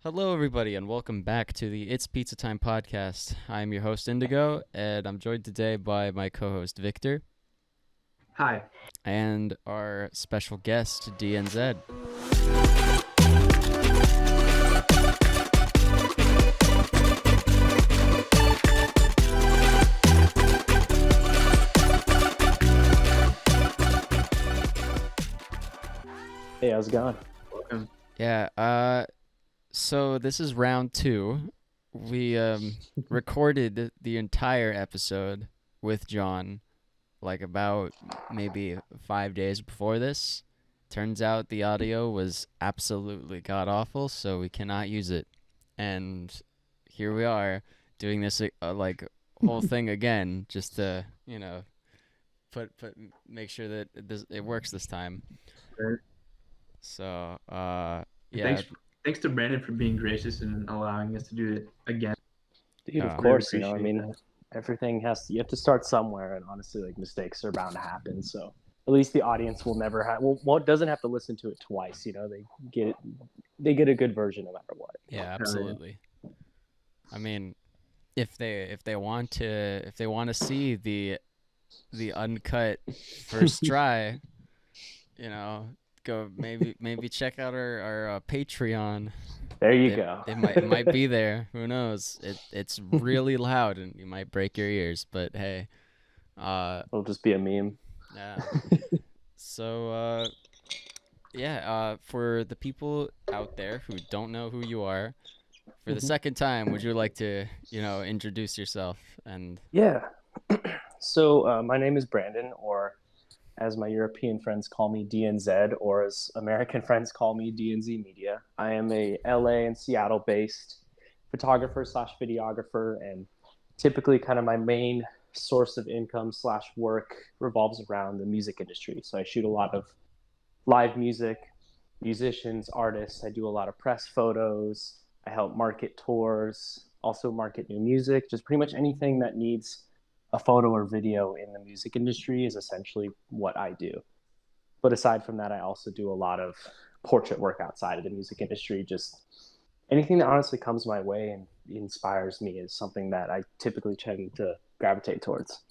Hello, everybody, and welcome back to the It's Pizza Time podcast. I'm your host, Indigo, and I'm joined today by my co host, Victor, Hi. and our special guest, DNZ. Hey, how's it going? Welcome. Yeah, so this is round two. We recorded the entire episode with John, like about maybe 5 days before this. Turns out the audio was absolutely god awful, so we cannot use it. And here we are doing this like whole thing again, just to put make sure that it works this time. Right. So yeah, Thanks to Brandon for being gracious and allowing us to do it again. Dude, of Oh. course, Really appreciate everything you have to start somewhere, and honestly, like mistakes are bound to happen. So at least the audience will never have, doesn't have to listen to it twice. They get a good version no matter what. yeah, absolutely. I mean, if they want to see the uncut first try, go maybe check out our Patreon. There you go. It might be there. Who knows? It's really loud and you might break your ears. But hey, It'll just be a meme. yeah. So for the people out there who don't know who you are, for the second time, would you like to introduce yourself and? Yeah. So my name is Brandon, or as my European friends call me, DNZ, or as American friends call me, DNZ Media. I am a LA and Seattle based photographer slash videographer, and typically kind of my main source of income slash work revolves around the music industry. So I shoot a lot of live music, musicians, artists. I do a lot of press photos. I help market tours, also market new music, just pretty much anything that needs a photo or video in the music industry is essentially what I do. But aside from that, I also do a lot of portrait work outside of the music industry. Just anything that honestly comes my way and inspires me is something that I typically tend to gravitate towards.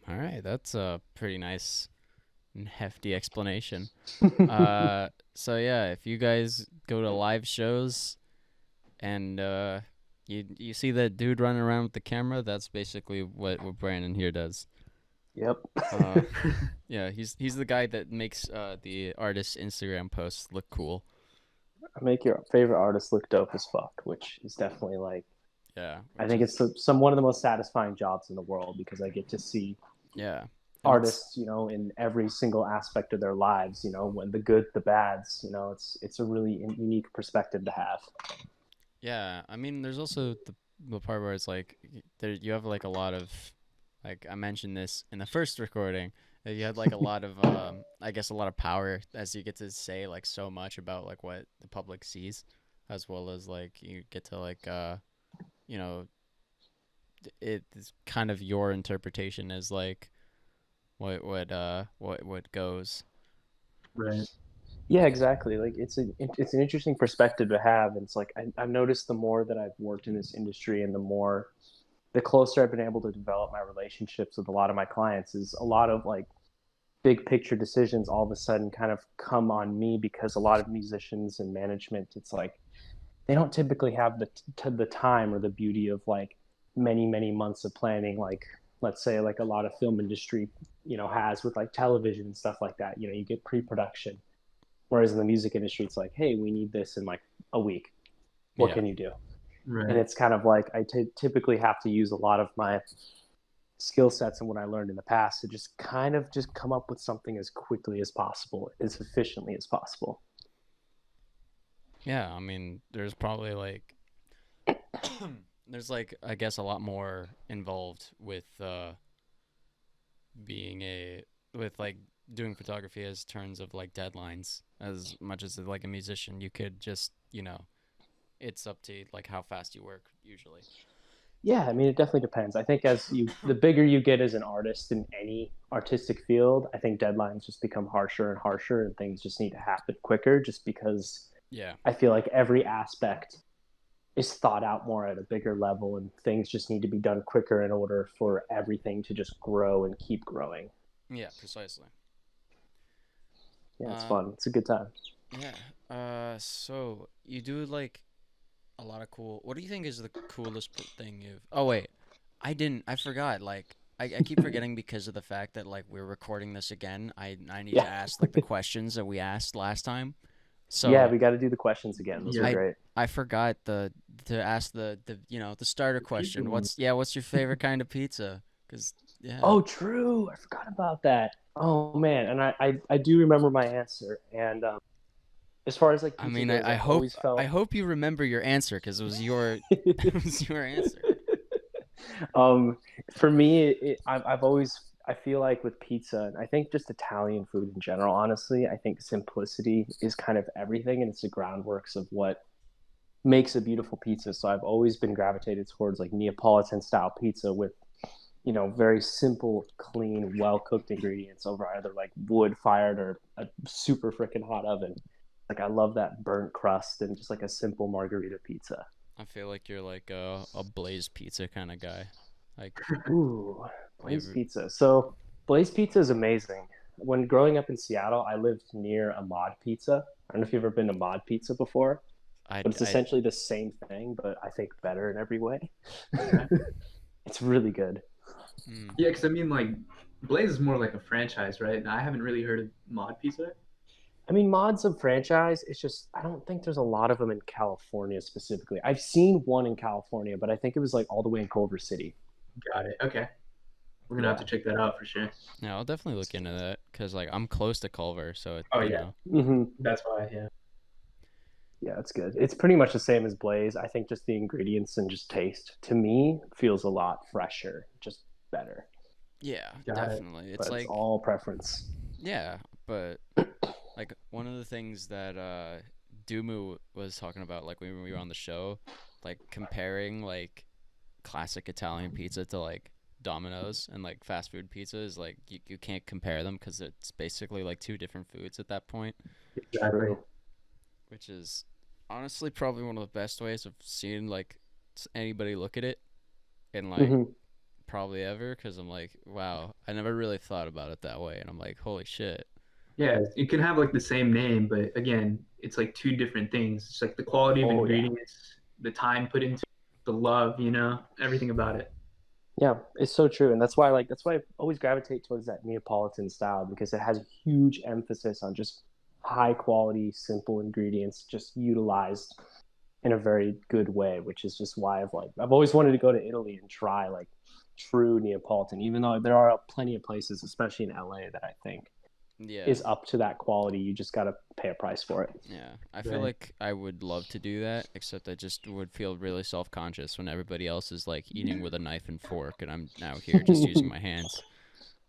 All right, that's a pretty nice and hefty explanation. So yeah, if you guys go to live shows and you see that dude running around with the camera, that's basically what Brandon here does. Yep. Yeah, he's the guy that makes the artist's Instagram posts look cool. I make your favorite artist look dope as fuck, which is definitely like, Yeah, I think it's one of the most satisfying jobs in the world because I get to see yeah. artists, in every single aspect of their lives, when the good, the bads, it's a really unique perspective to have. Yeah, I mean, there's also the part where it's like you have like a lot of, like I mentioned this in the first recording, that you had like a lot of I guess a lot of power as you get to say like so much about like what the public sees, as well as like you get to like you know it's kind of your interpretation as like what goes. Right. Yeah, exactly. Like it's an interesting perspective to have, and it's like I've noticed the more that I've worked in this industry, and the closer I've been able to develop my relationships with a lot of my clients, is a lot of like big picture decisions all of a sudden kind of come on me because a lot of musicians and management, it's like they don't typically have the time or the beauty of like many months of planning, like let's say like a lot of film industry has with like television and stuff like that. You get pre-production. Whereas in the music industry, it's like, hey, we need this in like a week. What can you do? Right. And it's kind of like I typically have to use a lot of my skill sets and what I learned in the past to just kind of just come up with something as quickly as possible, as efficiently as possible. Yeah, I mean, there's probably like there's like I guess a lot more involved with being a with like doing photography as terms of like deadlines as much as like a musician. You could just it's up to like how fast you work usually. Yeah, I mean, it definitely depends. I think the bigger you get as an artist in any artistic field, I think deadlines just become harsher and harsher, and things just need to happen quicker, just because Yeah. I feel like every aspect is thought out more at a bigger level, and things just need to be done quicker in order for everything to just grow and keep growing. Yeah, precisely. Yeah, it's Uh, fun. It's a good time. yeah. So you do like a lot of cool. What do you think is the coolest thing you've? Oh wait, I didn't. I forgot. Like I keep forgetting because of the fact that like we're recording this again. I need to Yeah. ask like the questions that we asked last time. Yeah, So we got to do the questions again. Those were Yeah. I great. I forgot to ask the the starter Pizza question. one. What's your favorite kind of pizza? Cause yeah. Oh, true. I forgot about that. Oh man, and I do remember my answer. And as far as like I pizza mean, goes, I've always I felt. hope you remember your answer because it was your it was your answer. um, for me, I've always I feel like with pizza, and I think just Italian food in general. Honestly, I think simplicity is kind of everything, and it's the groundworks of what makes a beautiful pizza. So I've always been gravitated towards like Neapolitan style pizza with very simple, clean, well cooked ingredients over either like wood fired or a super freaking hot oven. Like I love that burnt crust and just like a simple margarita pizza. I feel like you're like a Blaze Pizza kind of guy. Like Ooh, you Blaze ever, Pizza. So Blaze Pizza is amazing. When growing up in Seattle, I lived near a Mod Pizza. I don't know if you've ever been to Mod Pizza before, but it's I essentially the same thing, but I think better in every way. Okay. It's really good. mm, Yeah, because I mean, like, Blaze is more like a franchise, right? And I haven't really heard of Mod Pizza. I mean, Mod's a franchise. It's just I don't think there's a lot of them in California specifically. I've seen one in California, but I think it was like all the way in Culver City. Got it. Okay. We're gonna have Yeah. to check that out for sure. yeah, I'll definitely look into that because like I'm close to Culver, so Oh you yeah, know. that's why. Yeah. Yeah, it's good. It's pretty much the same as Blaze. I think just the ingredients and just taste to me feels a lot fresher, just better. Yeah, Got it. definitely. But It's it's like all preference. yeah, but like one of the things that Dumu was talking about like when we were on the show, like comparing like classic Italian pizza to like Domino's and like fast food pizza is like you can't compare them because it's basically like two different foods at that point, Exactly. True. which is honestly probably one of the best ways of seeing like anybody look at it and like hmm probably ever because I'm like wow I never really thought about it that way and I'm like holy shit. Yeah, you can have like the same name, but again, it's like two different things. It's like the quality of Oh yeah. ingredients, the time put into it, the love, everything about it. Yeah, it's so true, and that's why I always gravitate towards that Neapolitan style because it has a huge emphasis on just high quality, simple ingredients, just utilized in a very good way, which is just why I've always wanted to go to Italy and try like true Neapolitan, even though there are plenty of places, especially in LA, that I think Yeah. is up to that quality. You just got to pay a price for it. Yeah, I feel Right. like I would love to do that, except I just would feel really self-conscious when everybody else is like eating with a knife and fork, and I'm now here just using my hands.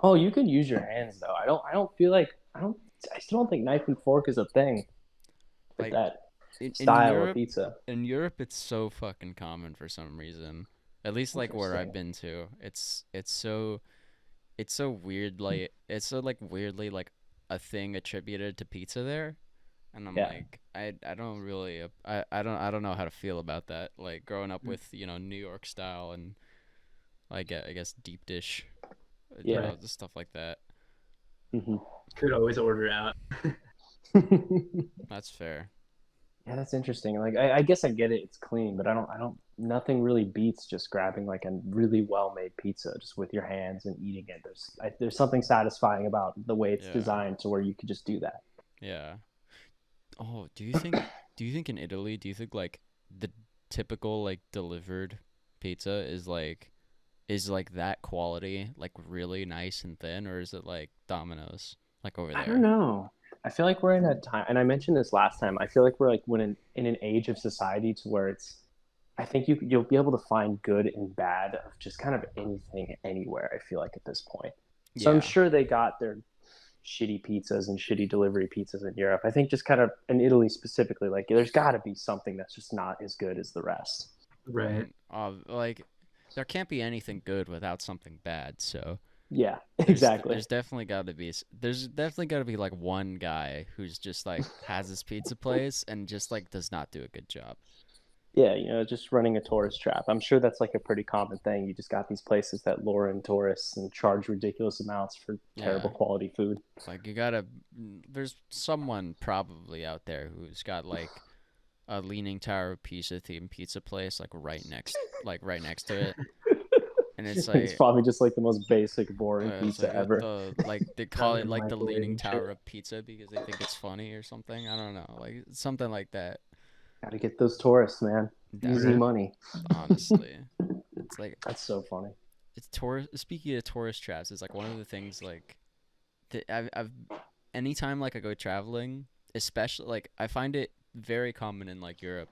Oh, you can use your hands though. I don't feel like I still don't think knife and fork is a thing with Like that in style of pizza. Europe, it's so fucking common for some reason. At least like where I've Interesting. been to, it's so weird. Like it's so like weirdly like a thing attributed to pizza there, and I'm Yeah. like I don't really I don't know how to feel about that. Like growing up with New York style and like I guess deep dish, Yeah. just stuff like that. hmm Could always order out. That's fair. Yeah, that's interesting. Like, I guess I get it. It's clean, but nothing really beats just grabbing like a really well-made pizza just with your hands and eating it. There's something satisfying about the way it's Yeah, designed to where you could just do that. yeah. Oh, do you think in Italy, do you think like the typical like delivered pizza is like that quality, like really nice and thin, or is it like Domino's, like over I don't there? know. I feel like we're in a time, and I mentioned this last time. I feel like we're like when in an age of society to where it's. I think you'll be able to find good and bad of just kind of anything anywhere. I feel like at this point. So I'm Yeah, sure they got their shitty pizzas and shitty delivery pizzas in Europe. I think just kind of in Italy specifically, like there's got to be something that's just not as good as the rest. I Right. mean, like there can't be anything good without something bad. So Yeah, There's exactly. there's definitely got to be there's definitely got to be like one guy who's just like has his pizza place and just like does not do a good job. Yeah, just running a tourist trap. I'm sure that's like a pretty common thing. You just got these places that lure in tourists and charge ridiculous amounts for Yeah, terrible quality food. like you gotta. There's someone probably out there who's got like a Leaning Tower of Pisa themed pizza place like right next to it, and it's It's like probably just like the most basic, boring it's pizza like ever. like they call Done it in like the microwave Leaning and shit. Tower of Pizza because they think it's funny or something. I don't know, like something like that. Got to get those tourists, man. Easy Right. Definitely, money. honestly, it's like That's so funny. it's tourist. Speaking of tourist traps, it's like one of the things like that I've anytime like I go traveling, especially like I find it very common in like Europe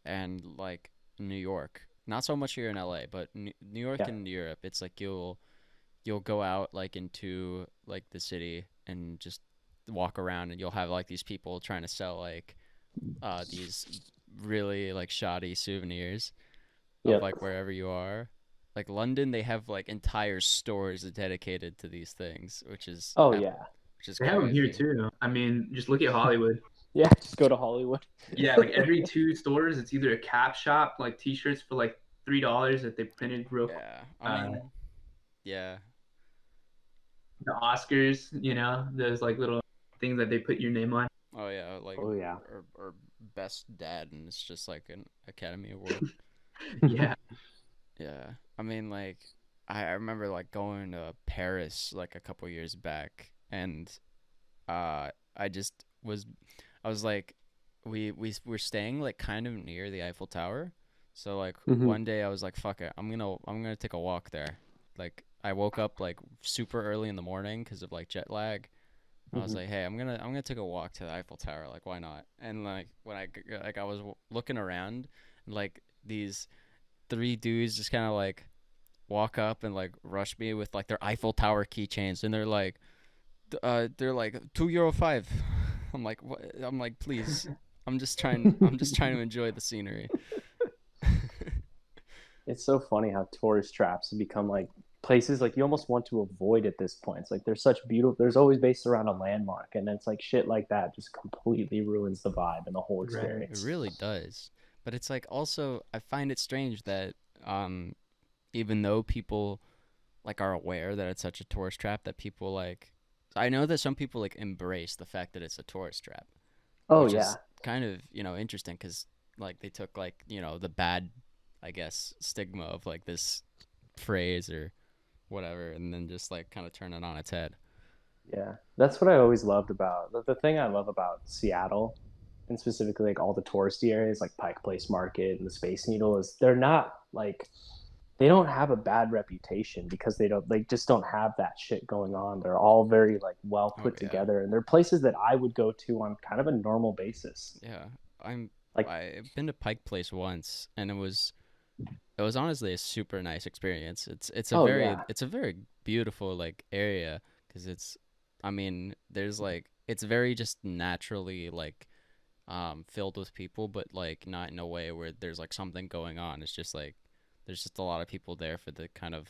and like New York. Not so much here in LA, but New York Yeah. and Europe, it's like you'll go out like into like the city and just walk around and you'll have like these people trying to sell like these really like shoddy souvenirs of Yep. like wherever you are. Like London, they have like entire stores dedicated to these things, Oh yeah. which is They have them here crazy. too. I mean, just look at Hollywood. Yeah. Just go to Hollywood. Yeah, like every two stores, it's either a cap shop, like T-shirts for like $3 that they printed real. Yeah, I Uh, mean, yeah, the Oscars, those like little things that they put your name on. oh yeah, like Oh yeah. or best dad, and it's just like an Academy Award. Yeah, Yeah, I mean, like I remember like going to Paris like a couple years back, and I just I was like, we were staying like kind of near the Eiffel Tower, so like Hmm. one day I was like, fuck it, I'm gonna take a walk there. Like I woke up like super early in the morning because of like jet lag. I was Hmm. like, hey, I'm gonna take a walk to the Eiffel Tower. Like, why not? And like when like I was looking around, and like these three dudes just kind of like walk up and like rush me with like their Eiffel Tower keychains, and they're like €2 5. I'm like, what? I'm like, please, I'm just trying to enjoy the scenery. It's so funny how tourist traps have become like places like you almost want to avoid at this point. It's like they're such beautiful. There's always based around a landmark, and it's like shit like that just completely ruins the vibe and the whole right. It experience. really does. But it's like also I find it strange that um even though people like are aware that it's such a tourist trap that people like I know that some people like embrace the fact that it's a tourist trap, Oh which yeah. is kind of, interesting cuz like they took like, the bad I guess stigma of like this phrase or whatever and then just like kind of turn it on its head. Yeah, that's what I always loved about the thing I love about Seattle, and specifically like all the touristy areas like Pike Place Market and the Space Needle is they're not like they don't have a bad reputation because they just don't have that shit going on. They're all very like well Oh put yeah. together, and they're places that I would go to on kind of a normal basis. Yeah. I'm Like, I've been to Pike Place once and it was honestly a super nice experience. oh yeah, It's a very beautiful like area because it's I mean there's like it's very just naturally like filled with people but like not in a way where there's like something going on. It's just like there's just a lot of people there for the kind of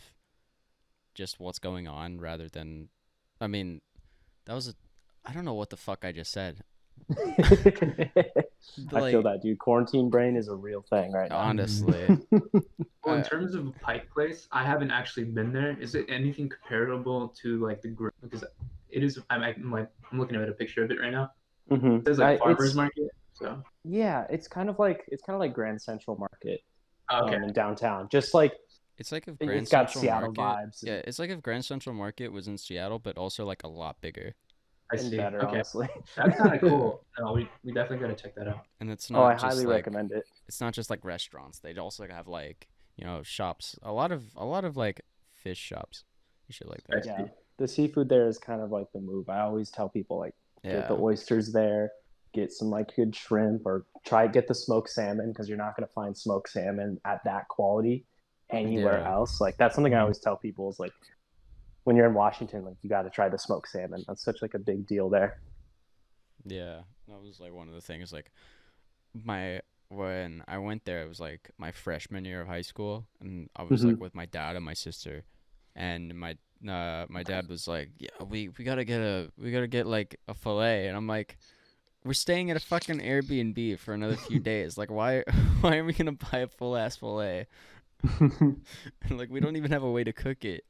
just what's going on rather than I mean that was a I don't know what the fuck I just said. I feel Like that, dude. Quarantine brain is a real thing right now. honestly, Well, in uh, terms of Pike Place, I haven't actually been there. Is it anything comparable to like the because it is. I'm looking at a picture of it right now. Hmm. It says like farmers It's market. So Yeah, it's kind of like Grand Central Market, okay, in downtown. Just like it's like if Grand it's got Central Seattle Market, vibes yeah, it's like if Grand Central Market was in Seattle, but also like a lot bigger. I and see. better, Okay, honestly. that's kind of Yeah, cool. No, we definitely gotta check that out. and it's Oh, I not just highly like recommend it. restaurants. They'd also have like shops. A lot of like fish shops. You should like I that. Yeah, see. the seafood there is kind of like the move. I always tell people like get the Yeah, oysters there, get some like good shrimp, or try get the smoked salmon because you're not gonna find smoked salmon at that quality anywhere yeah, else. Like that's something I Mhm. always tell people is like when you're in Washington, like you got to try the smoked salmon. That's such like a big deal there. yeah. That was like one of the things. Like my when I went there, it was like my freshman year of high school, and I was like Hmm. with my dad and my sister, and my dad was like, yeah, we gotta get like a fillet, and I'm like, we're staying at a fucking Airbnb for another few days. Like, why why are we gonna buy a full ass fillet? Like, we don't even have a way to cook it.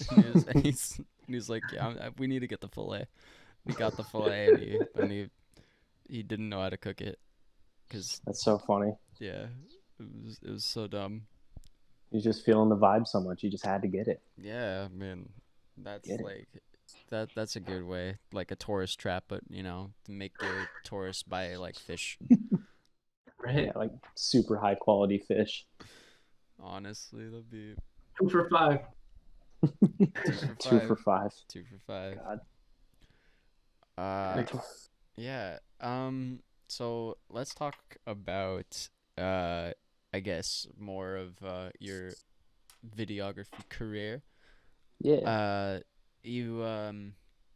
And he's like, yeah, we need to get the fillet. We got the fillet, and he didn't know how to cook it, cause That's so funny. yeah, it was so dumb. You're just feeling the vibe so much, you just had to get it. Yeah, man, that's Get it. like that's a good way, like a tourist trap, but to make the tourists buy like fish. Right? Yeah, like super high quality fish. Honestly, that'd be 2 for 5. 2 for Two 5. for 5. 2 for 5. God. Uh, yeah. So let's talk about I guess more of your videography career. Yeah. You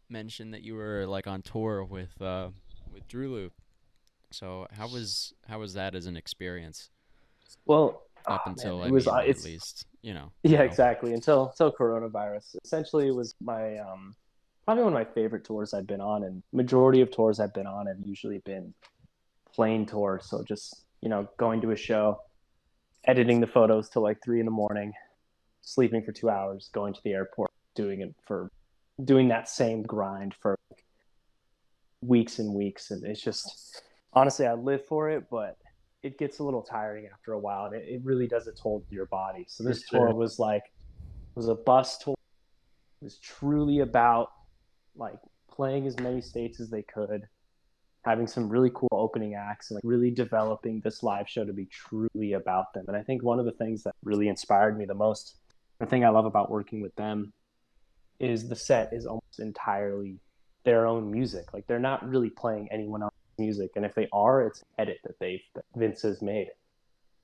mentioned that you were like on tour with DROELOE. So how was that as an experience Well, up man, until it was at it's least yeah, now? exactly. Until coronavirus. Essentially, it was my probably one of my favorite tours I've been on, and majority of tours I've been on have usually been plane tours. So just going to a show, editing the photos till like 3 in the morning, sleeping for 2 hours, going to the airport, doing that same grind for weeks and weeks, and it's just honestly I live for it, but it gets a little tiring after a while, and it really does a toll to your body. So For this sure. tour was a bus tour. It was truly about like playing as many states as they could, having some really cool opening acts, and like really developing this live show to be truly about them. And I think one of the things that really inspired me the most, the thing I love about working with them, is the set is almost entirely their own music. Like they're not really playing anyone else's music, and if they are, it's an edit that Vince has made.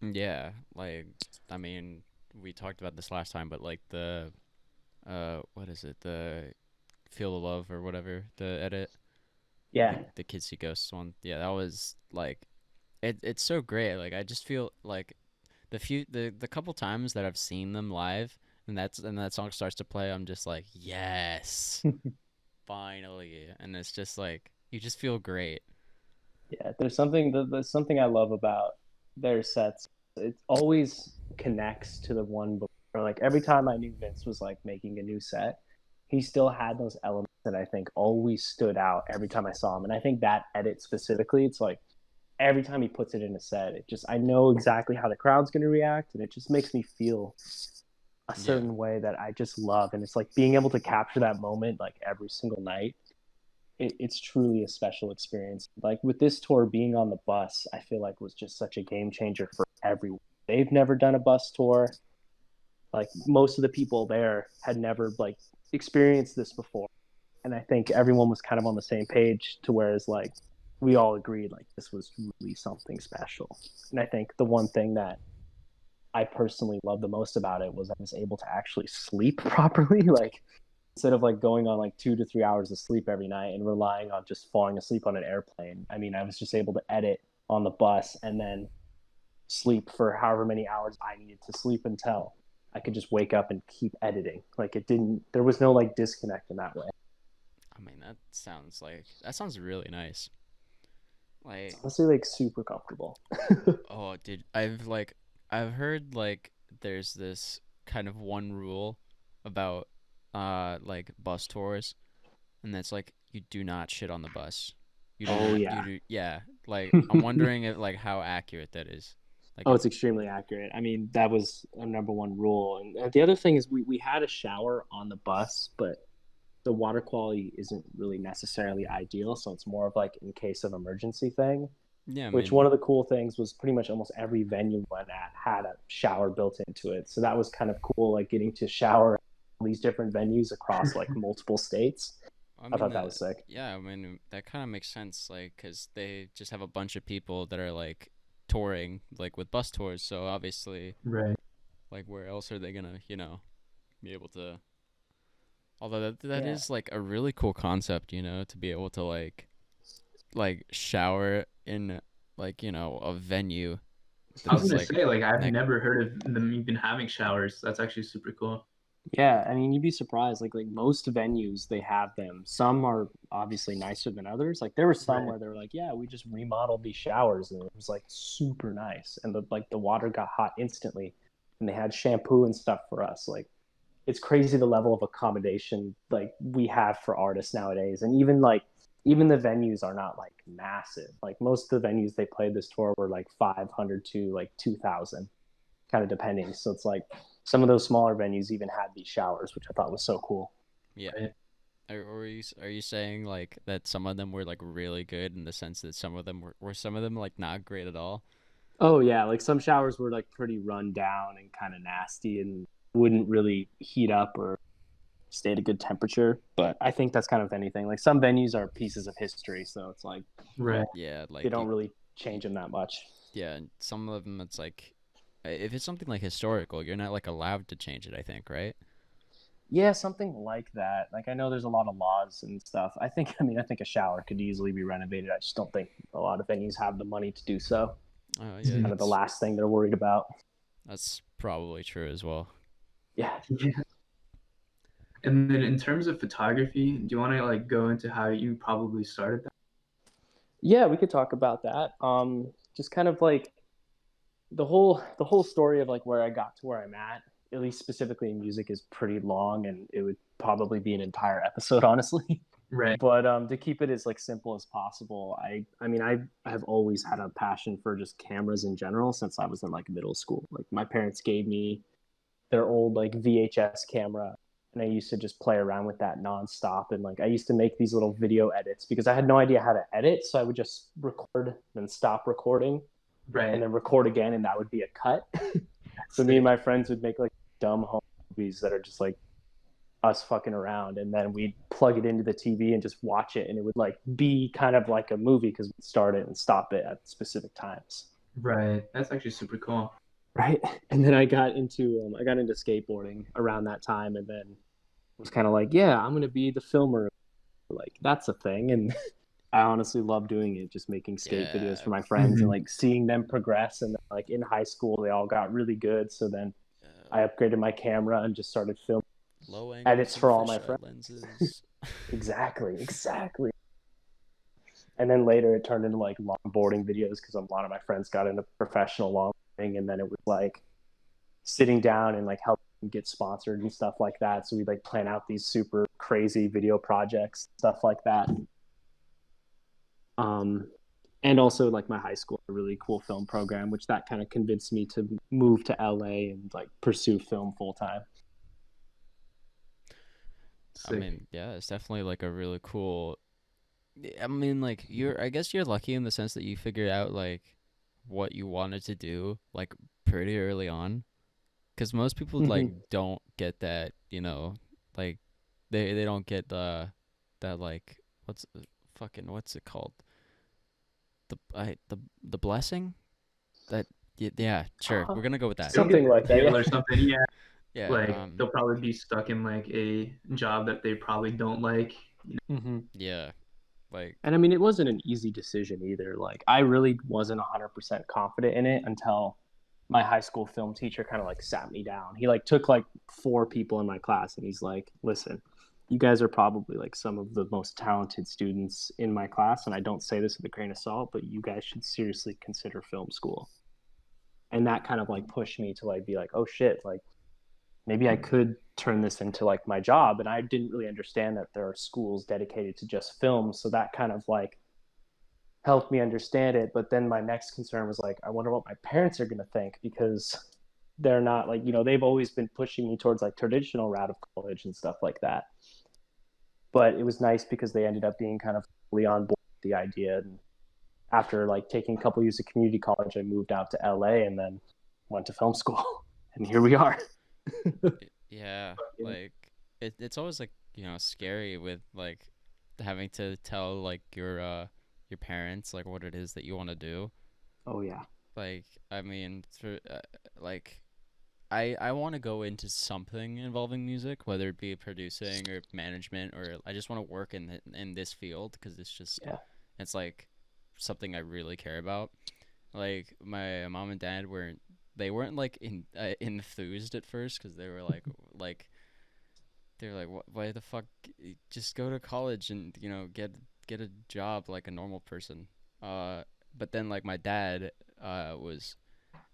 Yeah, like I mean, we talked about this last time, but like the what is it? The Feel the Love or whatever, the edit, the Yeah, the Kids See Ghosts one. Yeah, that was like it's so great. Like I just feel like the couple times that I've seen them live, and that song starts to play, I'm just like, yes, finally. And it's just like you just feel great. yeah. There's something I love about their sets. It always connects to the one before. Like every time I knew Vince was like making a new set, he still had those elements that I think always stood out every time I saw him. And I think that edit specifically, it's like every time he puts it in a set, it just I know exactly how the crowd's going to react, and it just makes me feel a Yeah. certain way that I just love. And it's like being able to capture that moment like every single night. It's truly a special experience. Like with this tour being on the bus, I feel like was just such a game changer for everyone. They've never done a bus tour. Like most of the people there had never like experienced this before, and I think everyone was kind of on the same page to whereas like we all agreed like this was really something special. And I think the one thing that I personally loved the most about it was I was able to actually sleep properly. Like instead of like going on like 2 to 3 hours of sleep every night and relying on just falling asleep on an airplane. I mean, I was just able to edit on the bus and then sleep for however many hours I needed to sleep until I could just wake up and keep editing. Like it didn't, there was no like disconnect in that way. I mean, that sounds really nice. It's Like, honestly like super comfortable. oh, dude, I've heard like there's this kind of one rule about like bus tours, and that's like you do not shit on the bus. You do Oh not yeah. you do yeah. Like I'm wondering if like how accurate that is. Like Oh, it's extremely accurate. I mean, that was a number one rule. And the other thing is we had a shower on the bus, but the water quality isn't really necessarily ideal. So it's more of like in case of emergency thing, yeah, I which mean one of the cool things was pretty much almost every venue we went at had a shower built into it. So that was kind of cool, like getting to shower at all these different venues across like multiple states. I I mean thought that that was sick. yeah, I mean that kind of makes sense like cuz they just have a bunch of people that are like touring like with bus tours, so obviously Right. like where else are they going to, be able to. Although that Yeah. is like a really cool concept, to be able to like shower in like, a venue I was that's gonna like say, like, I've neck never heard of them even having showers. That's actually super cool. Yeah, I mean, you'd be surprised. Like most venues, they have them. Some are obviously nicer than others. Like there were some Right. where they were like, "Yeah, we just remodeled these showers, and it was like super nice, and the water got hot instantly, and they had shampoo and stuff for us." Like it's crazy the level of accommodation like we have for artists nowadays, and even the venues are not like massive. Like most of the venues they played this tour were like 500 to like 2,000, kind of depending. So it's like some of those smaller venues even had these showers, which I thought was so cool. Yeah. Right. Are you saying like that some of them were like really good in the sense that some of them were some of them like not great at all? Oh yeah, like some showers were like pretty run down and kind of nasty and wouldn't really heat up or stay at a good temperature. But I think that's kind of anything. Like some venues are pieces of history, so it's like Right. Yeah, they like don't really you change them that much. yeah, and some of them it's like if it's something like historical, you're not like allowed to change it, I think, right? Yeah, something like that. Like I know there's a lot of laws and stuff. I think a shower could easily be renovated. I just don't think a lot of venues have the money to do so. Oh It's yeah, Mhm. kind of the last thing they're worried about. that's probably true as well. Yeah. Yeah. And then in terms of photography, do you want to like go into how you probably started that? Yeah, we could talk about that. Just kind of like the whole story of like where I got to where I'm at least specifically in music, is pretty long, and it would probably be an entire episode, honestly. Right. But to keep it as like simple as possible, I mean I have always had a passion for just cameras in general since I was in like middle school. Like my parents gave me their old like VHS camera, and I used to just play around with that nonstop. And like I used to make these little video edits because I had no idea how to edit, so I would just record, then stop recording, and Right. then record again, and that would be a cut. So me and Sick. my friends would make like dumb home movies that are just like us fucking around, and then we'd plug it into the TV and just watch it, and it would like be kind of like a movie because we'd start it and stop it at specific times. Right. That's actually super cool. Right. And then I got into skateboarding around that time, and then was kind of like, yeah, I'm gonna be the filmer. Like that's a thing, and I honestly love doing it, just making skate videos Yeah, for my friends and Mhm. like seeing them progress. And then, like in high school, they all got really good. So then uh, I upgraded my camera and just started filming low angles edits and for all my fisheye friends. lenses. Exactly, exactly. And then later it turned into like longboarding videos because a lot of my friends got into professional longboarding, and then it was like sitting down and like helping get sponsored and stuff like that. So we like plan out these super crazy video projects, stuff like that. Um, and also like my high school, a really cool film program, which that kind of convinced me to move to LA and like pursue film full time. I Sick. mean, yeah, it's definitely like a really cool. I mean, like I guess you're lucky in the sense that you figured out like what you wanted to do like pretty early on. Because most people like Mm-hmm. don't get that, like they don't get that like what's it called, the blessing that yeah, sure, we're gonna go with They that. don't get Something the like that. deal Yeah. or something. Yeah. Yeah, Like they'll probably be stuck in like a job that they probably don't like. Mm-hmm. yeah, like And I mean, it wasn't an easy decision either. Like, I really wasn't 100% confident in it until my high school film teacher kind of like sat me down. He like took like four people in my class, and he's like, listen, you guys are probably like some of the most talented students in my class. And I don't say this with a grain of salt, but you guys should seriously consider film school. And that kind of like pushed me to like be like, oh shit, like maybe I could turn this into like my job. And I didn't really understand that there are schools dedicated to just film. So that kind of like helped me understand it. But then my next concern was like, I wonder what my parents are going to think, because they're not like, they've always been pushing me towards like traditional route of college and stuff like that. But it was nice because they ended up being kind of fully on board with the idea. And after like taking a couple years of community college, I moved out to LA and then went to film school. And here we are. yeah, like it's always like scary with like having to tell like your parents like what it is that you want to do. Oh yeah. Like I mean, like I want to go into something involving music, whether it be producing or management, or I just want to work in this field because Yeah. it's like something I really care about. Like my mom and dad weren't like enthused at first because they were like they're like, why the fuck? Just go to college and get a job like a normal person. Uh, but then like my dad was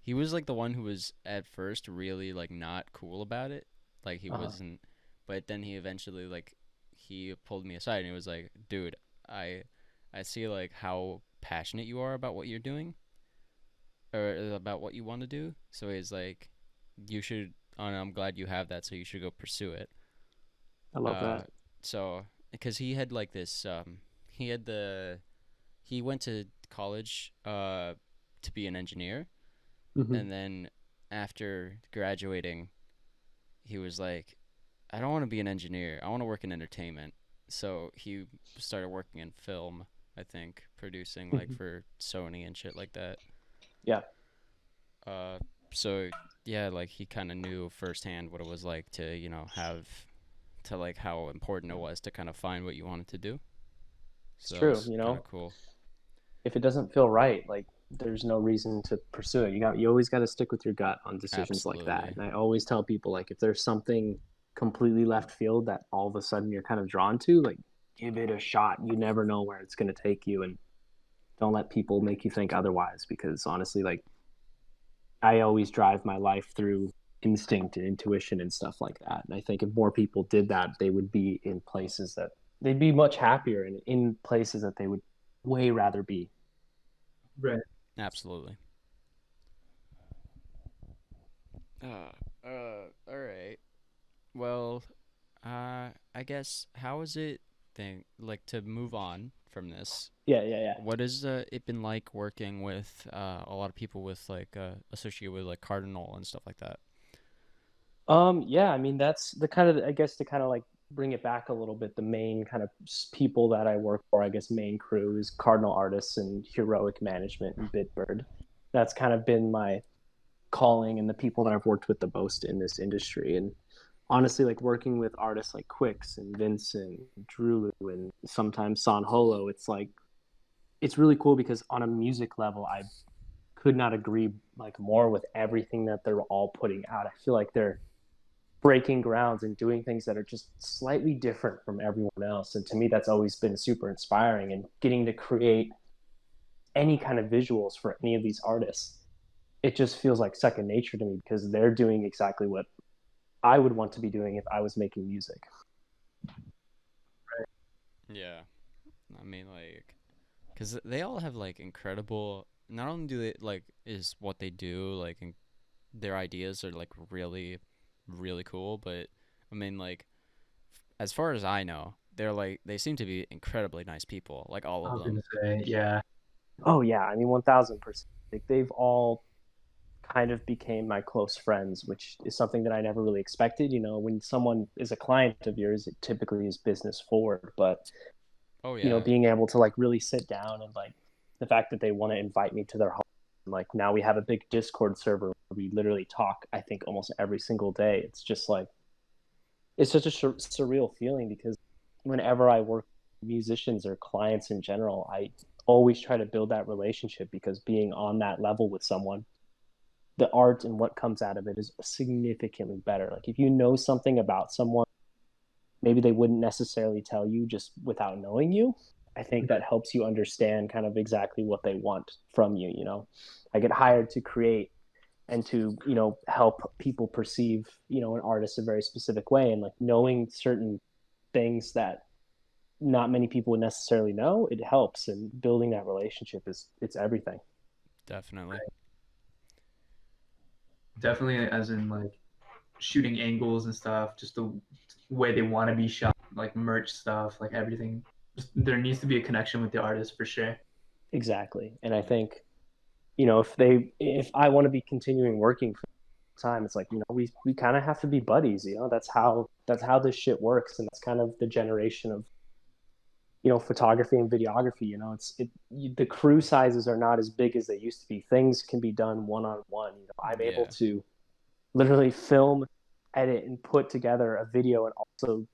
he was like the one who was at first really like not cool about it. Like he Uh-huh. wasn't, but then he eventually like he pulled me aside and he was like, dude, I I see like how passionate you are about what you're doing or about what you want to do. So he's like, you should. And I'm glad you have that. So you should go pursue it. I love Uh, that. so because he had like this, he had the he went to college to be an engineer, Hmm. and then after graduating, he was like, I don't want to be an engineer. I want to work in entertainment. So he started working in film. I think producing like Hmm. for Sony and shit like that. Yeah, Uh, so yeah, like he kind of knew firsthand what it was like to have to like how important it was to kind of find what you wanted to do. it's So that true. was kind of cool. If it doesn't feel right, like there's no reason to pursue it. You always got to stick with your gut on decisions like that. Absolutely. And I always tell people, like, if there's something completely left field that all of a sudden you're kind of drawn to, like, give it a shot. You never know where it's going to take you, and don't let people make you think otherwise. Because honestly, like, I always drive my life through instinct and intuition and stuff like that. And I think if more people did that, they would be in places that they'd be much happier and in places that they would way rather be. Right. Absolutely. All right. Well, I guess how is it thing like to move on from this? Yeah, yeah, yeah. What has it been like working with a lot of people with like associated with like Cardinal and stuff like that? Yeah, I mean that's the kind of I guess to kind of like bring it back a little bit. The main kind of people that I work for, I guess, main crew is Cardinal Artists and Heroic Management and Bitbird. That's kind of been my calling and the people that I've worked with the most in this industry. And honestly, like working with artists like Quix and Vincent, DROELOE, and sometimes San Holo, it's like it's really cool because on a music level, I could not agree like more with everything that they're all putting out. I feel like they're breaking grounds and doing things that are just slightly different from everyone else. And to me, that's always been super inspiring. And getting to create any kind of visuals for any of these artists, it just feels like second nature to me because they're doing exactly what I would want to be doing if I was making music. Yeah. I mean, like, because they all have like incredible. Not only do they like is what they do like, their ideas are like really, really cool, but I mean, like, as far as I know, they seem to be incredibly nice people, like all I of was gonna them. say, yeah. Oh yeah, I mean 1000%. Like they've all kind of became my close friends, which is something that I never really expected. You know, when someone is a client of yours, it typically is business forward, but Oh yeah, being able to like really sit down and like the fact that they want to invite me to their home. Like now we have a big Discord server where we literally talk, I think, almost every single day. It's just like it's such a surreal feeling because whenever I work with musicians or clients in general, I always try to build that relationship because being on that level with someone, the art and what comes out of it is significantly better. Like if you know something about someone, maybe they wouldn't necessarily tell you just without knowing you. I think that helps you understand kind of exactly what they want from you. I get hired to create and to help people perceive an artist a very specific way, and like knowing certain things that not many people would necessarily know, it helps, and building that relationship is it's everything. definitely. Definitely, as in like shooting angles and stuff, just the way they want to be shot, like merch stuff, like everything. Just, there needs to be a connection with the artist for sure. Exactly. And I think if I want to be continuing working for time, it's like we kind of have to be buddies. That's how this shit works, and that's kind of the generation of photography and videography. The crew sizes are not as big as they used to be. Things can be done one on one. I'm able Yeah, to literally film, edit, and put together a video, and also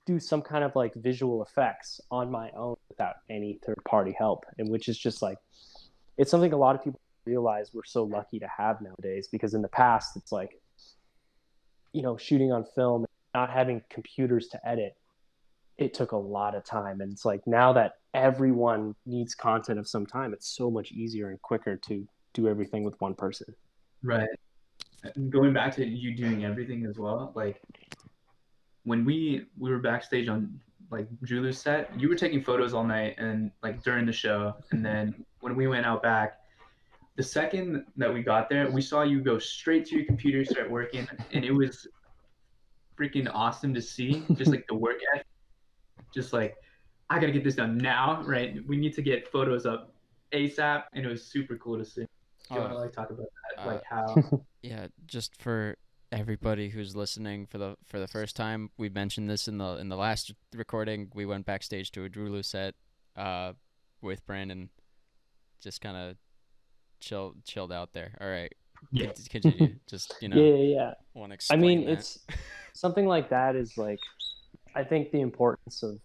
do some kind of like visual effects on my own without any third party help, and which is just like it's something a lot of people realize we're so lucky to have nowadays, because in the past it's like shooting on film, not having computers to edit, it took a lot of time. And it's like now that everyone needs content of some time, it's so much easier and quicker to do everything with one person. Right. Going back to you doing everything as well, like when we were backstage on like DROELOE set, you were taking photos all night and like during the show, and then when we went out back, the second that we got there, we saw you go straight to your computer, start working, and it was freaking awesome to see. Just like the work ethic, just like I gotta get this done now, right? We need to get photos up ASAP, and it was super cool to see. Do you want to like talk about that, like how? Yeah, just for everybody who's listening for the first time, we mentioned this in the last recording. We went backstage to a DROELOE set with Brandon, just kind of chilled out there. All right, Yeah. continue. Just Yeah. want to I explain mean, that. it's something like that is like, I think the importance of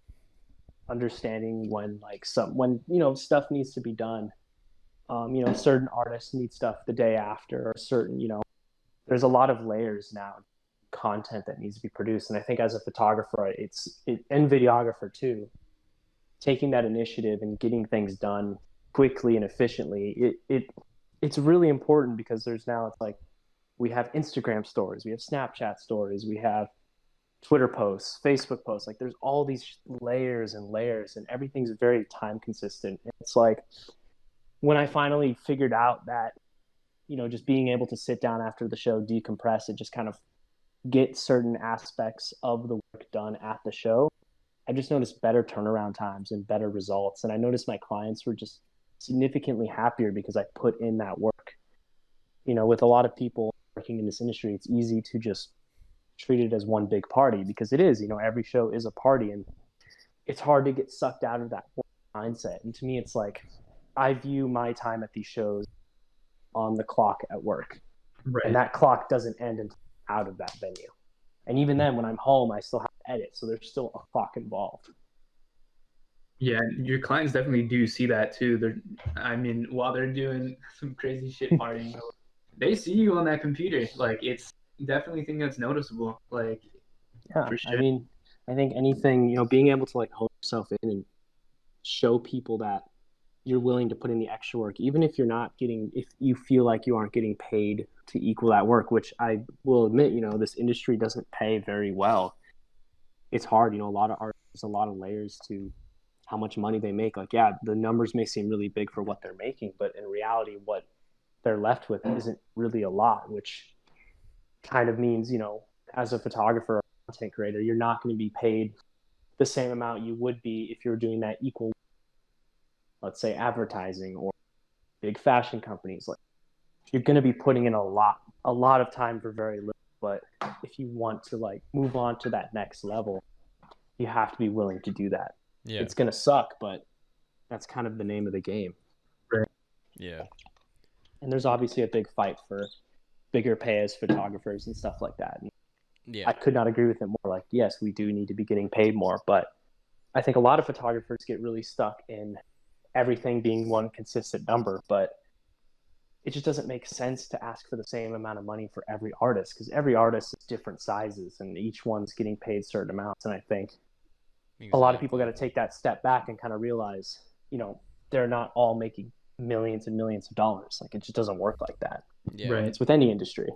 understanding when stuff needs to be done. Certain artists need stuff the day after, or certain, there's a lot of layers now, content that needs to be produced. And I think as a photographer, and videographer too, taking that initiative and getting things done quickly and efficiently, it's really important, because it's like we have Instagram stories, we have Snapchat stories, we have Twitter posts, Facebook posts. Like there's all these layers and layers, and everything's very time consistent. It's like when I finally figured out that, just being able to sit down after the show, decompress, and just kind of get certain aspects of the work done at the show, I just noticed better turnaround times and better results. And I noticed my clients were just significantly happier because I put in that work. With a lot of people working in this industry, it's easy to just treat it as one big party, because it is, every show is a party, and it's hard to get sucked out of that mindset. And to me, it's like, I view my time at these shows on the clock at work. Right. And that clock doesn't end until I'm out of that venue. And even then, when I'm home, I still have to edit. So there's still a clock involved. Yeah, your clients definitely do see that too. While they're doing some crazy shit partying, they see you on that computer. Like, it's definitely a thing that's noticeable. Like, yeah, for sure. I think anything, being able to like hold yourself in and show people that you're willing to put in the extra work, even if if you feel like you aren't getting paid to equal that work, which I will admit, this industry doesn't pay very well. It's hard, a lot of artists, there's a lot of layers to how much money they make. Like, yeah, the numbers may seem really big for what they're making, but in reality, what they're left with isn't really a lot, which kind of means, as a photographer or content creator, you're not going to be paid the same amount you would be if you were doing that equal, let's say, advertising or big fashion companies. Like, you're going to be putting in a lot of time for very little. But if you want to like move on to that next level, you have to be willing to do that. Yeah. It's going to suck, but that's kind of the name of the game. Right. Yeah. And there's obviously a big fight for bigger pay as photographers and stuff like that. And yeah. I could not agree with it more. Like, yes, we do need to be getting paid more, but I think a lot of photographers get really stuck in everything being one consistent number, but it just doesn't make sense to ask for the same amount of money for every artist, because every artist is different sizes and each one's getting paid certain amounts. And I think a lot of people got to take that step back and kind of realize, they're not all making millions and millions of dollars. Like, it just doesn't work like that. Yeah. Right. It's with any industry.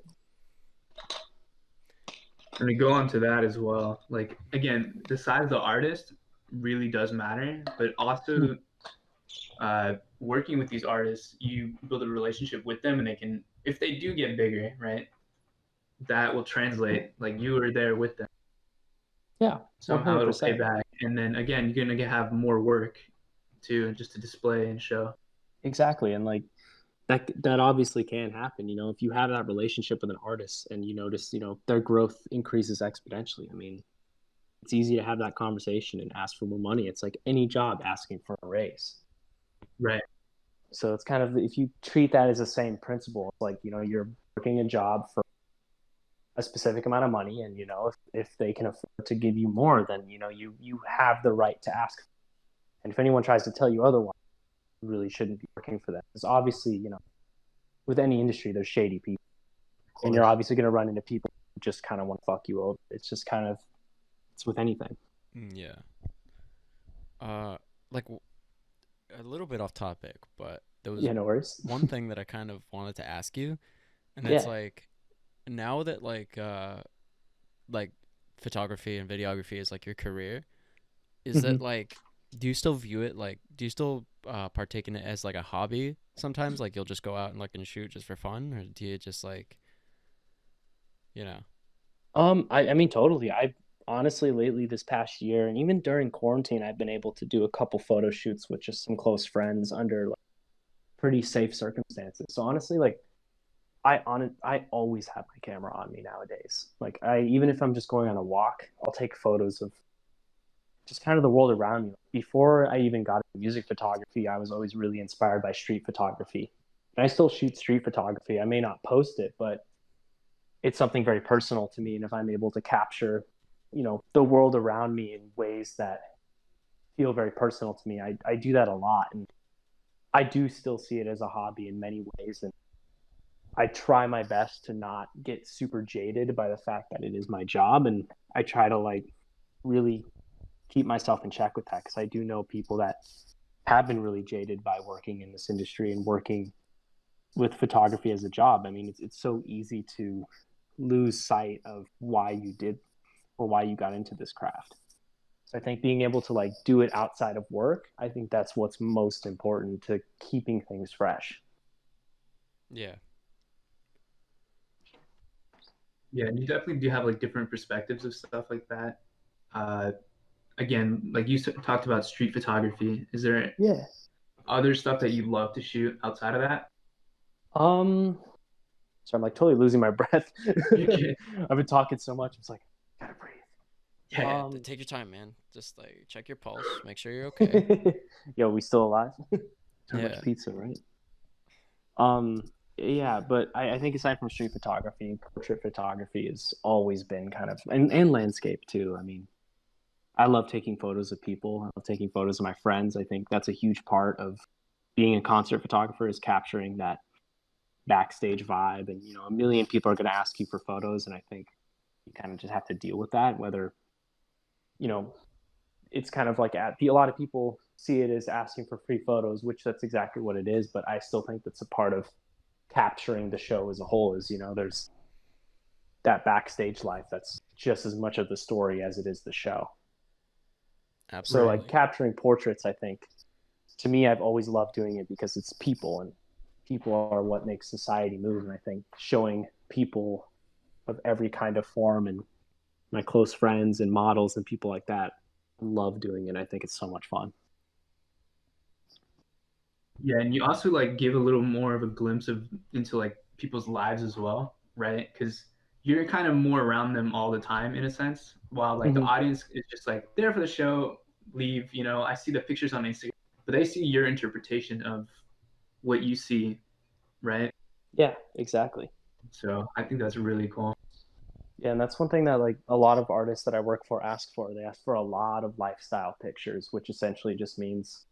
And to go on to that as well, like, again, the size of the artist really does matter, but also working with these artists, you build a relationship with them, and they can, if they do get bigger, right, that will translate, like, you were there with them. Yeah. Somehow 100%. it'll pay back. And then again, you're going to have more work too, just to display and show. Exactly. And like, that obviously can happen. If you have that relationship with an artist and you notice, their growth increases exponentially. I mean, it's easy to have that conversation and ask for more money. It's like any job asking for a raise. Right. So it's kind of, if you treat that as the same principle, it's like, you're working a job for a specific amount of money, and, if they can afford to give you more, then, you have the right to ask. And if anyone tries to tell you otherwise, you really shouldn't be working for them. Because obviously, with any industry, there's shady people. And you're obviously going to run into people just kind of want to fuck you over. It's just kind of, it's with anything. Yeah. Like a little bit off topic, but there was Yeah, no worries. one thing that I kind of wanted to ask you, and it's Yeah. like now that like photography and videography is like your career, is that Mhm. like do you still view it like do you still partake in it as like a hobby sometimes? Like you'll just go out and like and shoot just for fun, or do you just like you know? I mean, totally. I honestly lately this past year, and even during quarantine, I've been able to do a couple photo shoots with just some close friends under like pretty safe circumstances. So honestly, like I always have my camera on me nowadays. Like I even if I'm just going on a walk, I'll take photos of just kind of the world around me. Before I even got into music photography, I was always really inspired by street photography. And I still shoot street photography. I may not post it, but it's something very personal to me. And if I'm able to capture, the world around me in ways that feel very personal to me, I do that a lot. And I do still see it as a hobby in many ways. And I try my best to not get super jaded by the fact that it is my job. And I try to like really keep myself in check with that because I do know people that have been really jaded by working in this industry and working with photography as a job. I mean, it's so easy to lose sight of why you did or why you got into this craft. So I think being able to like do it outside of work, I think that's what's most important to keeping things fresh. Yeah. Yeah, and you definitely do have like different perspectives of stuff like that. Uh, Again, like you talked about street photography. Is there Yeah. other stuff that you love to shoot outside of that? Um. So I'm like totally losing my breath. Okay. I've been talking so much. It's like gotta breathe. Yeah, Um. take your time, man. Just like check your pulse, make sure you're okay. Yo, we still alive? Too much Yeah. pizza, right? Um. Yeah, but I think aside from street photography, portrait photography has always been kind of and landscape too. I mean, I love taking photos of people. I love taking photos of my friends. I think that's a huge part of being a concert photographer is capturing that backstage vibe. And, a million people are going to ask you for photos. And I think you kind of just have to deal with that, whether, you know, it's kind of like a lot of people see it as asking for free photos, which that's exactly what it is. But I still think that's a part of capturing the show as a whole is, there's that backstage life that's just as much of the story as it is the show. So like Absolutely. capturing portraits, I think to me, I've always loved doing it because it's people and people are what makes society move. And I think showing people of every kind of form and my close friends and models and people like that, I love doing it. I think it's so much fun. Yeah, and you also like give a little more of a glimpse of into like people's lives as well, right? Because you're kind of more around them all the time in a sense, while like the Mm-hmm. audience is just like there for the show, leave. I see the pictures on Instagram, but they see your interpretation of what you see, right? Yeah, exactly. So I think that's really cool. Yeah, and that's one thing that like a lot of artists that I work for ask for. They ask for a lot of lifestyle pictures, which essentially just means,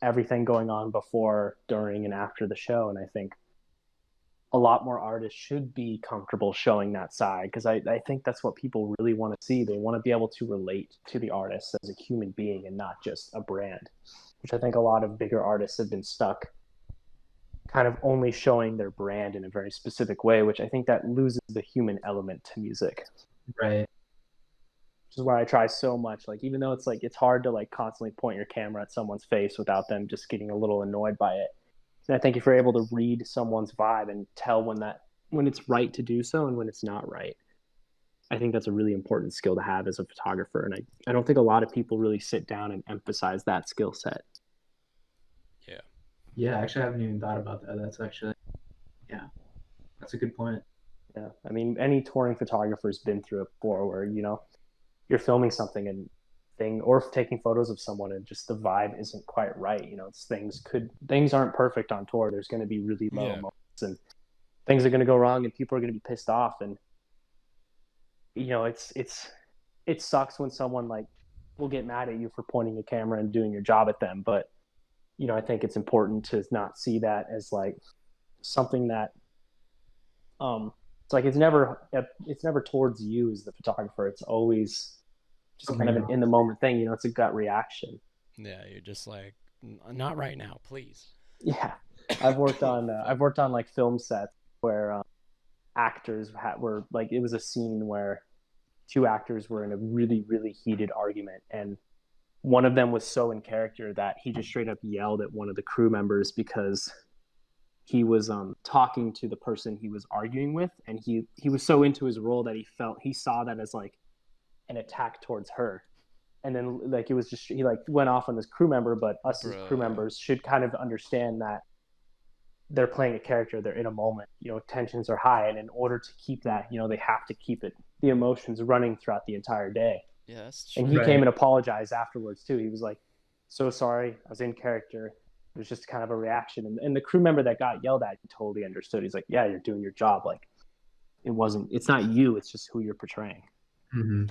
everything going on before, during, and after the show. And I think a lot more artists should be comfortable showing that side because I think that's what people really want to see. They want to be able to relate to the artist as a human being and not just a brand, which I think a lot of bigger artists have been stuck kind of only showing their brand in a very specific way, which I think that loses the human element to music. Right. Which is why I try so much. Like, even though it's like it's hard to like constantly point your camera at someone's face without them just getting a little annoyed by it. And I think if you're able to read someone's vibe and tell when it's right to do so and when it's not right, I think that's a really important skill to have as a photographer. And I don't think a lot of people really sit down and emphasize that skill set. Yeah. Yeah, actually, I haven't even thought about that. Yeah, that's a good point. Yeah. I mean, any touring photographer's been through it before where, you're filming something and or taking photos of someone and just the vibe isn't quite right. It's things aren't perfect on tour. There's going to be really low Yeah. moments and things are going to go wrong and people are going to be pissed off. And, it sucks when someone like will get mad at you for pointing a camera and doing your job at them. But, I think it's important to not see that as like something that, it's like it's never towards you as the photographer. It's always just kind of an in the moment thing. It's a gut reaction. Yeah, you're just like, not right now, please. Yeah, I've worked on like film sets where actors were like, it was a scene where two actors were in a really really heated argument, and one of them was so in character that he just straight up yelled at one of the crew members because he was talking to the person he was arguing with, and he was so into his role that he saw that as like an attack towards her. And then like it was just, he like went off on this crew member, but us as crew members should kind of understand that they're playing a character, they're in a moment, tensions are high, and in order to keep that, they have to keep the emotions running throughout the entire day. Yeah, that's true. And he came and apologized afterwards too. He was like, so sorry, I was in character, it was just kind of a reaction. And the crew member that got yelled at totally understood. He's like, yeah, you're doing your job. Like, it's not you, it's just who you're portraying. Mm-hmm.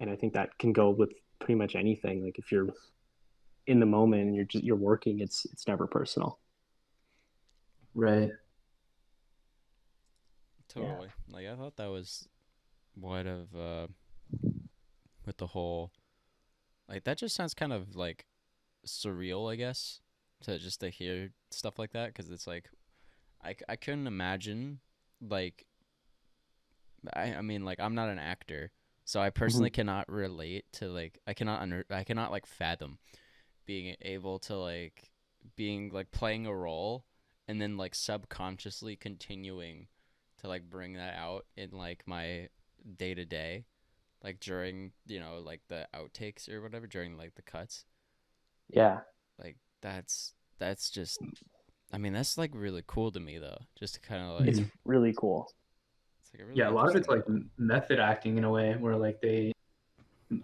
And I think that can go with pretty much anything. Like if you're in the moment and you're working, it's never personal. Right. Totally. Yeah. Like I thought that was what of with the whole, like, that just sounds kind of like surreal, I guess, to hear stuff like that, because it's like I couldn't imagine, like, I mean, like, I'm not an actor, so I personally cannot relate to, like, I cannot like fathom being able to like playing a role and then like subconsciously continuing to like bring that out in like my day to day, like during like the outtakes or whatever, during like the cuts. Yeah. Like that's just, I mean, that's like really cool to me though, just to kind of like, it's really cool. It's like a really a lot of it's like method acting in a way where like they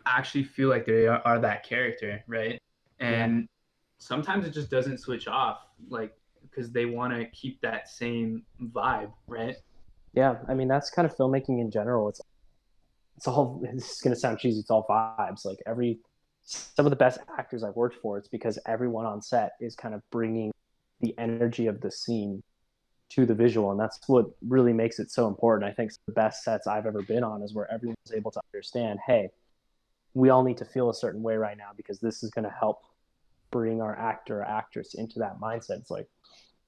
actually feel like they are that character, right? And sometimes it just doesn't switch off, like, because they want to keep that same vibe, right? Yeah, I mean that's kind of filmmaking in general. It's gonna sound cheesy. It's all vibes. Like some of the best actors I've worked for, it's because everyone on set is kind of bringing the energy of the scene to the visual, and that's what really makes it so important. I think the best sets I've ever been on is where everyone's able to understand, hey, we all need to feel a certain way right now because this is going to help bring our actor or actress into that mindset. It's like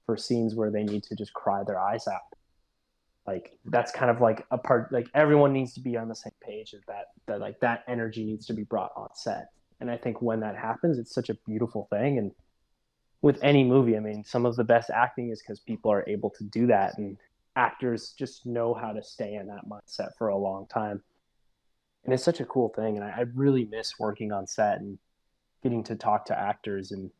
for scenes where they need to just cry their eyes out, like that's kind of like a part, like everyone needs to be on the same page of that like that energy needs to be brought on set. And I think when that happens, it's such a beautiful thing. And with any movie, I mean, some of the best acting is because people are able to do that, and actors just know how to stay in that mindset for a long time. And it's such a cool thing. And I really miss working on set and getting to talk to actors and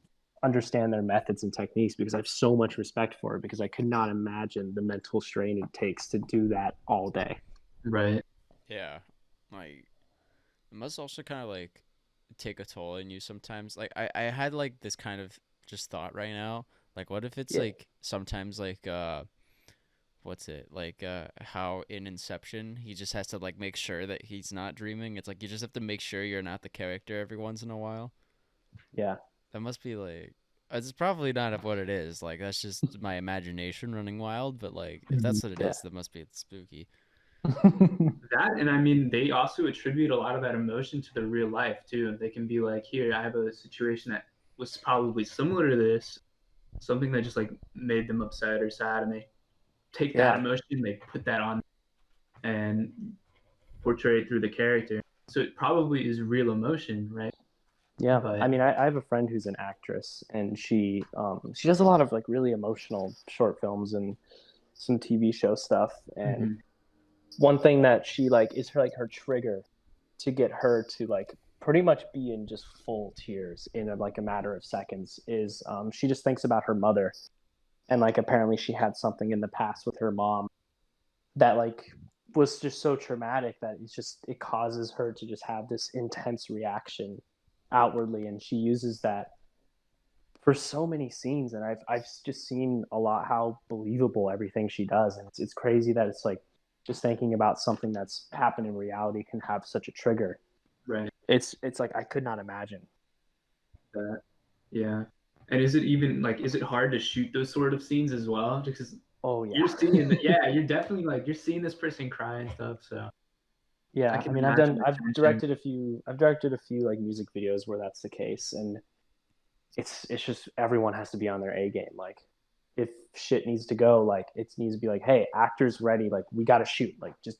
understand their methods and techniques, because I have so much respect for it, because I could not imagine the mental strain it takes to do that all day. Right. Yeah. Like, it must also kind of like take a toll on you sometimes. Like I had like this kind of just thought right now. Like, what if it's like sometimes like what's it like how in Inception he just has to like make sure that he's not dreaming. It's like you just have to make sure you're not the character every once in a while. Yeah. That must be like, it's probably not what it is. Like that's just my imagination running wild, but like if that's what it is, that must be spooky. That, and I mean, they also attribute a lot of that emotion to their real life too. They can be like, here, I have a situation that was probably similar to this, something that just like made them upset or sad, and they take that emotion, they put that on and portray it through the character. So it probably is real emotion, right? Yeah, but I mean, I have a friend who's an actress, and she does a lot of like really emotional short films and some TV show stuff. And one thing that she like is her trigger to get her to like pretty much be in just full tears in like a matter of seconds is she just thinks about her mother, and like apparently she had something in the past with her mom that like was just so traumatic that it causes her to just have this intense reaction outwardly, and she uses that for so many scenes. And I've just seen a lot how believable everything she does, and it's crazy that it's like just thinking about something that's happened in reality can have such a trigger. Right. It's like I could not imagine that. Yeah. And is it even like, is it hard to shoot those sort of scenes as well? Because Oh yeah. You're seeing it. Yeah, you're definitely like you're seeing this person cry and stuff. So I Yeah, I can mean, imagine the I've tension. directed a few like music videos where that's the case, and it's just everyone has to be on their A game. Like, if shit needs to go, like it needs to be like, hey, actors ready, like we gotta shoot, like just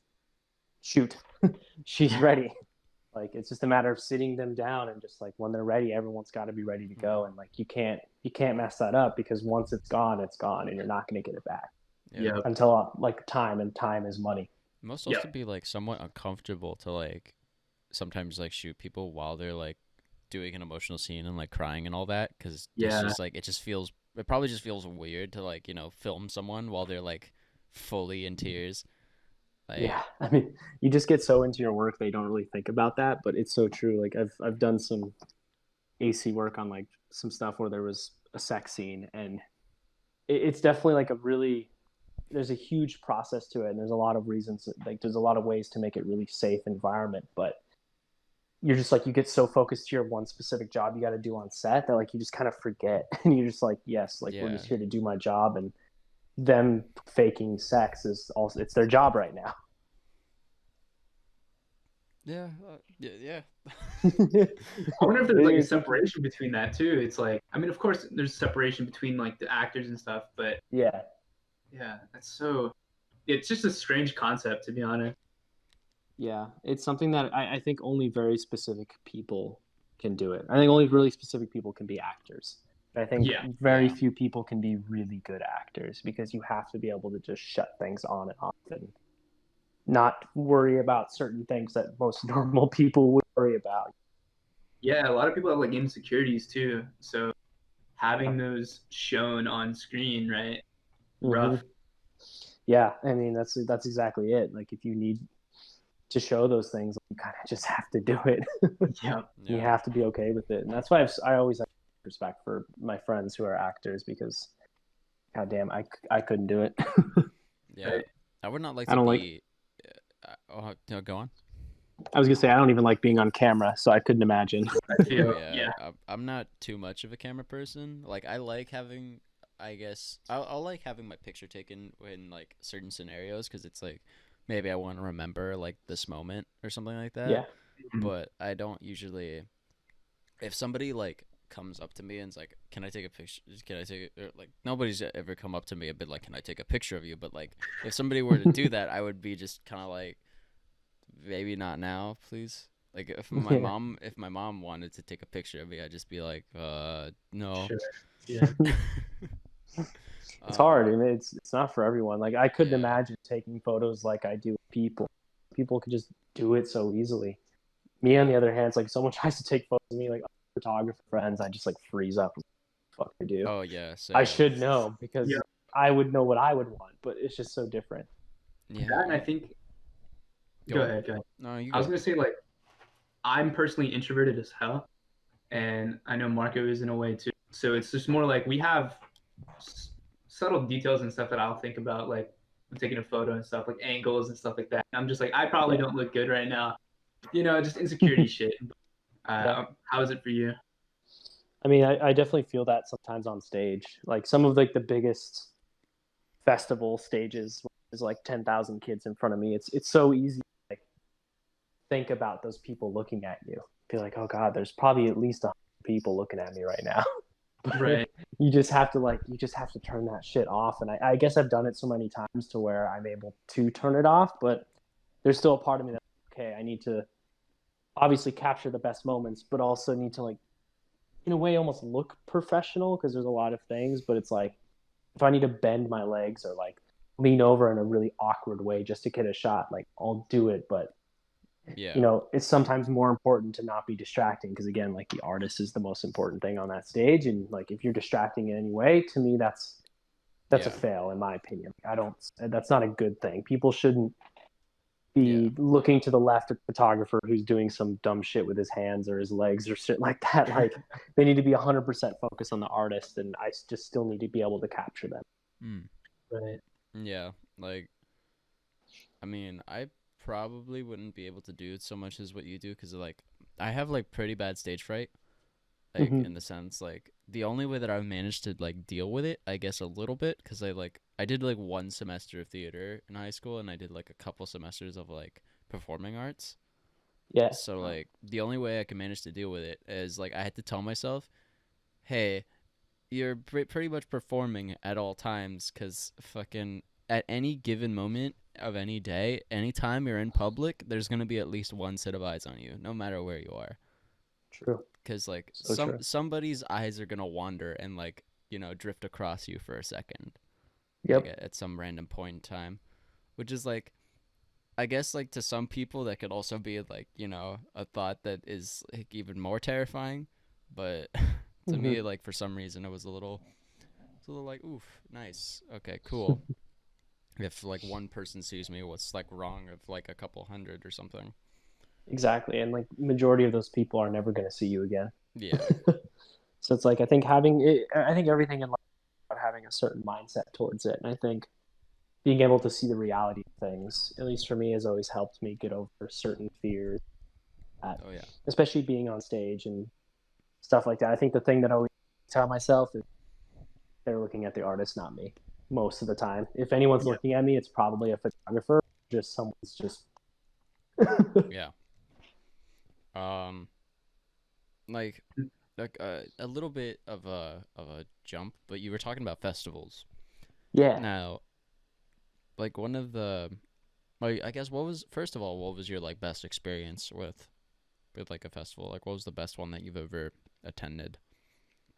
shoot. She's ready. Like it's just a matter of sitting them down and just like when they're ready, everyone's got to be ready to go, and like you can't mess that up because once it's gone, and you're not gonna get it back Yeah. Yep. until like time, and time is money. It must also Yep. be like somewhat uncomfortable to like sometimes like shoot people while they're like doing an emotional scene and like crying and all that, because it's Yeah. just like it probably just feels weird to like film someone while they're like fully in tears. Yeah, Like I mean, you just get so into your work that you don't really think about that, but it's so true. Like I've done some AC work on like some stuff where there was a sex scene, and it's definitely like a really there's a huge process to it, and there's a lot of reasons like there's a lot of ways to make it really safe environment, but you're just like you get so focused to your one specific job you got to do on set that like you just kind of forget, and you're just like yes, like we're yeah, just here to do my job, and them faking sex is also it's their job right now. yeah. I wonder if there's like a It's separation between that too. It's like, I mean, of course, there's separation between like the actors and stuff, but yeah, yeah, that's so. It's just a strange concept, to be honest. yeah, it's something that I think only very specific people can do it. I think only really specific people can be actors. I think Yeah. very Yeah. few people can be really good actors because you have to be able to just shut things on and off and not worry about certain things that most normal people would worry about. Yeah, a lot of people have like insecurities too. So having those shown on screen, right? Mm-hmm. Rough. Yeah, I mean that's exactly it. Like if you need to show those things, you kind of just have to do it. Yeah. You Yeah. have to be okay with it, and that's why I always have respect for my friends who are actors because, goddamn, I couldn't do it. Yeah. Right. I would not like I to don't like. be. Oh, no, go on. I was gonna say I don't even like being on camera, so I couldn't imagine. I feel. Yeah, Yeah. I'm not too much of a camera person. Like I like having, I guess I'll like having my picture taken in like certain scenarios because it's like maybe I want to remember like this moment or something like that. Yeah, Mhm. But I don't usually. If somebody like comes up to me and's like, "Can I take a picture? Can I take it?" Or, like nobody's ever come up to me a bit like, "Can I take a picture of you?" But like if somebody were to do that, I would be just kind of like, maybe not now, please. Like yeah. if my mom wanted to take a picture of me, I'd just be like, no. Sure. Yeah. It's um, hard. I mean, it's not for everyone. Like I couldn't yeah, imagine taking photos like I do with people. People could just do it so easily. Me, on yeah, the other hand, it's like someone tries to take photos of me, like photographer friends, I just like freeze up. Fuck, I do. oh yeah, I same. should know Yeah. because I would know what I would want, but it's just so different. Yeah, That and I think. go Go on. ahead. Go ahead. No, you I was go. gonna say like I'm personally introverted as hell, and I know Marco is in a way too. So it's just more like we have subtle details and stuff that I'll think about, like I'm taking a photo and stuff, like angles and stuff like that. I'm just like, I probably Yeah. don't look good right now, just insecurity shit. Yeah. How is it for you? I mean, I definitely feel that sometimes on stage. Like some of like the biggest festival stages, there's like 10,000 kids in front of me. It's so easy to like think about those people looking at you. Be like, oh God, there's probably at least 100 people looking at me right now. Right. You just have to turn that shit off. And I guess I've done it so many times to where I'm able to turn it off, but there's still a part of me that okay, I need to obviously capture the best moments, but also need to like in a way almost look professional because there's a lot of things, but it's like if I need to bend my legs or like lean over in a really awkward way just to get a shot, like I'll do it, but Yeah, it's sometimes more important to not be distracting because again, like the artist is the most important thing on that stage, and like if you're distracting in any way, to me that's a yeah, fail in my opinion. I don't. That's not a good thing. People shouldn't yeah, be looking to the left at the photographer who's doing some dumb shit with his hands or his legs or shit like that. Like they need to be 100% focused on the artist, and I just still need to be able to capture them. mm. Right. Yeah. Like, I mean, I probably wouldn't be able to do it so much as what you do because like I have like pretty bad stage fright. like Mm-hmm. in the sense like the only way that I've managed to like deal with it, I guess a little bit, because I did like one semester of theater in high school, and I did like a couple semesters of like performing arts. Yeah. So like the only way I could manage to deal with it is like I had to tell myself, hey, you're pretty much performing at all times, because fucking at any given moment of any day, anytime you're in public, there's gonna be at least one set of eyes on you, no matter where you are. True. Because like So true. somebody's eyes are gonna wander and like drift across you for a second, like Yep. at some random point in time, which is like I guess like to some people that could also be like a thought that is like even more terrifying, but to Mm-hmm. me like for some reason it was a little like oof, nice, okay, cool. If like one person sees me, what's like wrong of like a couple hundred or something? Exactly. And like majority of those people are never going to see you again. Yeah. So it's like I think everything in life is about having a certain mindset towards it. And I think being able to see the reality of things, at least for me, has always helped me get over certain fears. That, Oh yeah. especially being on stage and stuff like that. I think the thing that I always tell myself is they're looking at the artist, not me. Most of the time, if anyone's Yeah. looking at me, it's probably a photographer. Just someone's just. Yeah. Um, like a little bit of a jump, but you were talking about festivals. Yeah. Now, like one of the, like I guess what was first of all, what was your like best experience with like a festival? Like what was the best one that you've ever attended,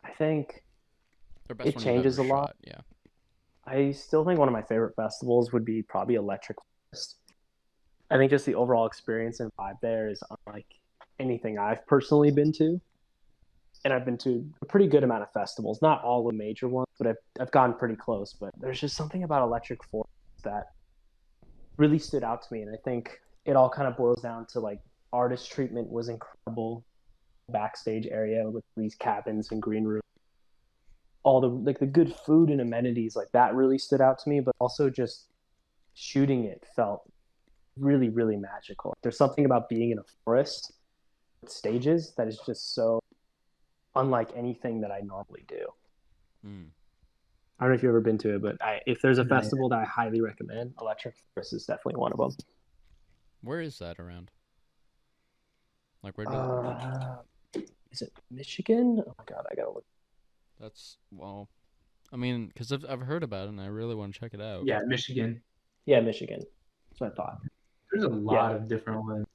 I think or best it one you've ever changes a lot. shot? Yeah. I still think one of my favorite festivals would be probably Electric Forest. I think just the overall experience and vibe there is unlike anything I've personally been to. And I've been to a pretty good amount of festivals, not all the major ones, but I've gotten pretty close. But there's just something about Electric Forest that really stood out to me. And I think it all kind of boils down to like artist treatment was incredible. Backstage area with these cabins and green rooms, all the like the good food and amenities like that really stood out to me. But also just shooting it felt really, really magical. There's something about being in a forest with stages that is just so unlike anything that I normally do. Mm. I don't know if you've ever been to it, but if there's a No, festival that I highly recommend, Electric Forest is definitely one of them. Where is that around? Like where do Uh, is it Michigan? Oh my god, I gotta look. that's well, I mean, because I've heard about it and I really want to check it out. yeah, Michigan. Yeah, Michigan. That's what I thought. There's a lot Yeah, of different ones,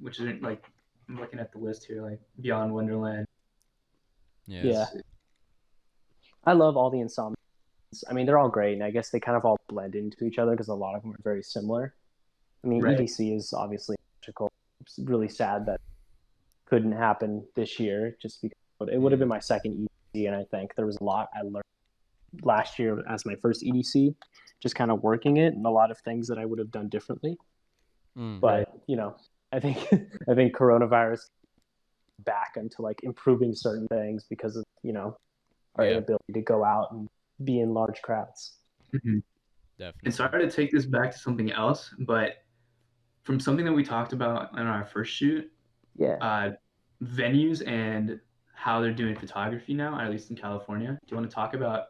which isn't like I'm looking at the list here, like Beyond Wonderland. Yeah. yeah. I love all the ensembles. I mean, they're all great, and I guess they kind of all blend into each other because a lot of them are very similar. I mean, Right. EDC is obviously magical. It's really sad that couldn't happen this year, just because it would have been my second EDC, and I think there was a lot I learned last year as my first EDC, just kind of working it, and a lot of things that I would have done differently. Mm. But I think I think coronavirus back into like improving certain things because of our Yeah. inability to go out and be in large crowds. Mm-hmm. Definitely. And sorry to take this back to something else, but from something that we talked about in our first shoot, Yeah. venues and how they're doing photography now, at least in California. Do you want to talk about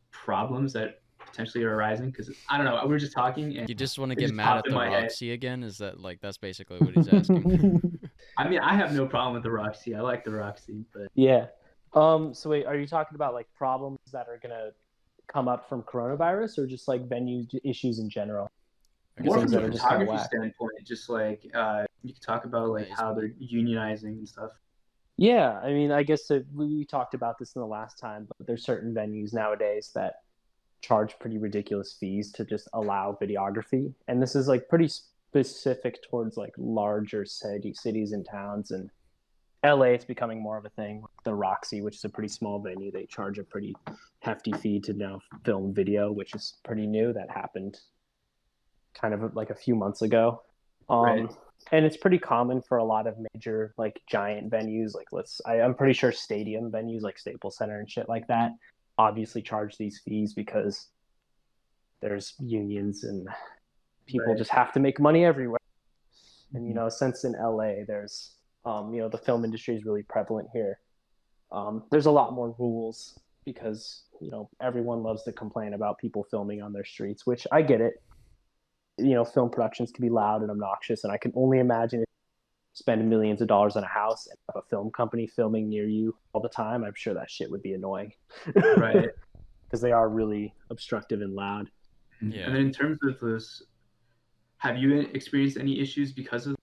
problems that potentially are arising? Because I don't know, we were just talking and You just want to it get just mad popped at in the my head. Roxy again? Is that like that's basically what he's asking? I mean, I have no problem with the Roxy. I like the Roxy, but Yeah. So wait, are you talking about like problems that are gonna come up from coronavirus, or just like venue issues in general? I guess more in from the Things that are just kind of photography whack. standpoint, just like you could talk about like Nice. how they're unionizing and stuff. Yeah, I mean, I guess we talked about this in the last time, but there's certain venues nowadays that charge pretty ridiculous fees to just allow videography, and this is like pretty specific towards like larger cities and towns. And LA, it's becoming more of a thing. The Roxy, which is a pretty small venue, they charge a pretty hefty fee to now film video, which is pretty new. That happened kind of like a few months ago. Right. And it's pretty common for a lot of major like giant venues like I'm pretty sure stadium venues like Staples Center and shit like that obviously charge these fees because there's unions and people Right. just have to make money everywhere. And since in LA there's the film industry is really prevalent here, There's a lot more rules because everyone loves to complain about people filming on their streets, which I get it. Film productions can be loud and obnoxious, and I can only imagine if you spend millions of dollars on a house and have a film company filming near you all the time. I'm sure that shit would be annoying. Right. Because they are really obstructive and loud. Yeah. And then in terms of this, have you experienced any issues because of?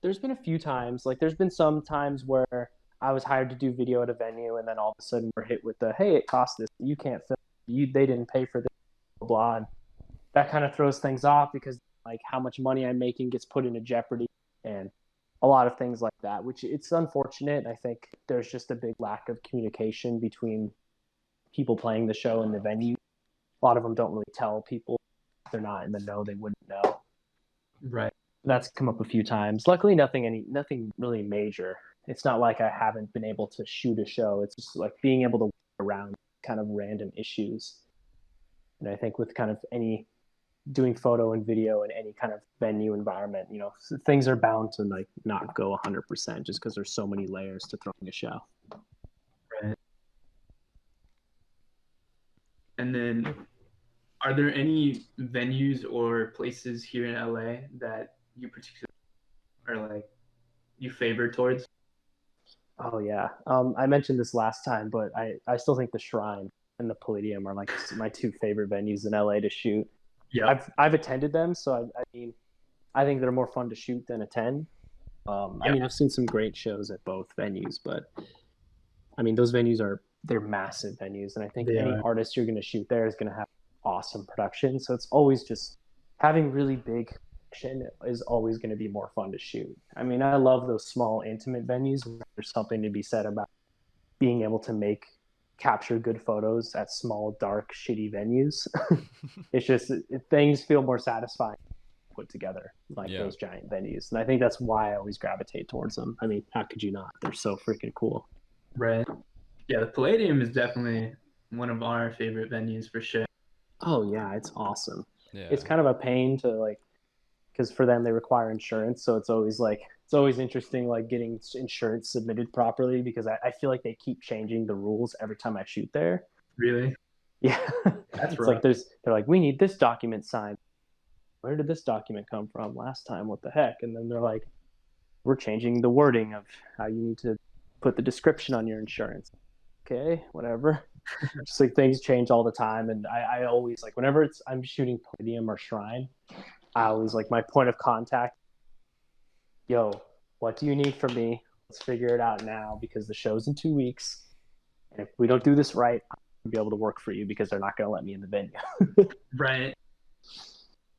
There's been a few times. Like, there's been some times where I was hired to do video at a venue, and then all of a sudden we're hit with the, hey, it cost this. You can't film. They didn't pay for this. Blah, blah. And that kind of throws things off because like how much money I'm making gets put into jeopardy, and a lot of things like that. Which it's unfortunate. I think there's just a big lack of communication between people playing the show and the venue. A lot of them don't really tell people. If they're not in the know, they wouldn't know. Right. That's come up a few times. Luckily, nothing really major. It's not like I haven't been able to shoot a show. It's just like being able to work around kind of random issues. And I think with kind of any doing photo and video in any kind of venue environment, things are bound to like not go 100% just because there's so many layers to throwing a show. Right. And then, are there any venues or places here in LA that you particularly are like you favor towards? Oh yeah, I mentioned this last time, but I still think the Shrine and the Palladium are like my two favorite venues in LA to shoot. Yeah. I've attended them, so I mean, I think they're more fun to shoot than attend. I mean, I've seen some great shows at both venues, but I mean, those venues they're massive venues, and I think any artist you're going to shoot there is going to have awesome production. So it's always just having really big production is always going to be more fun to shoot. I mean, I love those small, intimate venues where there's something to be said about being able to capture good photos at small, dark, shitty venues. It's just things feel more satisfying put together like those giant venues, and I think that's why I always gravitate towards them. I mean, how could you not? They're so freaking cool. Right. Yeah, the Palladium is definitely one of our favorite venues for sure. Oh yeah, it's awesome. Yeah. It's kind of a pain to like, because for them they require insurance, so it's always interesting like getting insurance submitted properly because I feel like they keep changing the rules every time I shoot there. Really? Yeah. That's it's rough. like they're like, we need this document signed. Where did this document come from last time? What the heck? And then they're like, we're changing the wording of how you need to put the description on your insurance. Okay, whatever. Just like things change all the time, and I always like whenever I'm shooting Palladium or Shrine, I always like my point of contact. Yo, what do you need from me? Let's figure it out now because the show's in 2 weeks, and if we don't do this right, I'm gonna be able to work for you because they're not gonna let me in the venue. Right.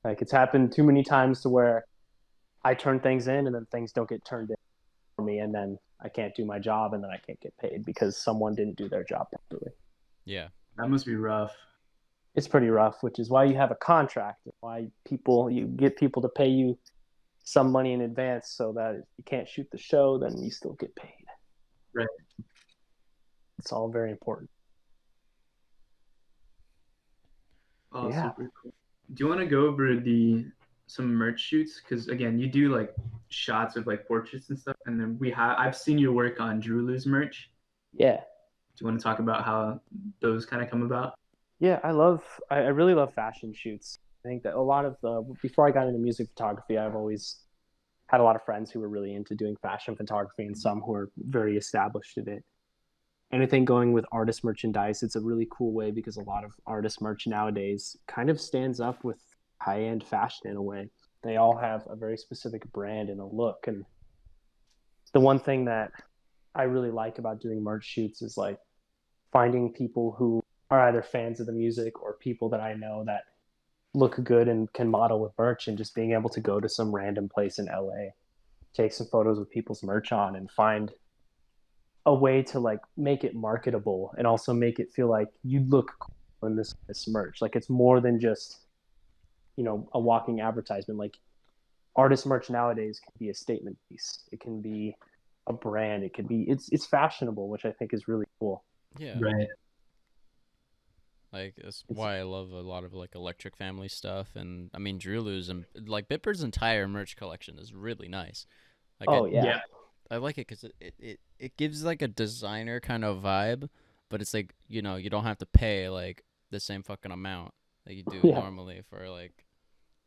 Like it's happened too many times to where I turn things in and then things don't get turned in for me, and then I can't do my job, and then I can't get paid because someone didn't do their job properly. Yeah. That must be rough. It's pretty rough, which is why you have a contract, why you get people to pay you some money in advance so that if you can't shoot the show, then you still get paid. Right. It's all very important. Oh, super cool. Do you want to go over some merch shoots? Because again, you do like shots of like portraits and stuff, and then I've seen your work on DROELOE's merch. Yeah. Do you want to talk about how those kind of come about? Yeah, I really love fashion shoots. I think that before I got into music photography, I've always had a lot of friends who were really into doing fashion photography and some who are very established in it. And I think going with artist merchandise, it's a really cool way because a lot of artist merch nowadays kind of stands up with high-end fashion in a way. They all have a very specific brand and a look. And the one thing that I really like about doing merch shoots is like finding people who are either fans of the music or people that I know that look good and can model with merch, and just being able to go to some random place in LA, take some photos with people's merch on and find a way to like make it marketable and also make it feel like you look cool in this merch. Like it's more than just, a walking advertisement. Like artist merch nowadays can be a statement piece. It can be a brand. It could be, it's fashionable, which I think is really cool. Yeah. Right. Like that's why I love a lot of like Electric Family stuff, and I mean DROELOE's and like Bipper's entire merch collection is really nice. Like oh yeah. I like it because it gives like a designer kind of vibe, but it's like you don't have to pay like the same fucking amount that you do Yeah, normally for like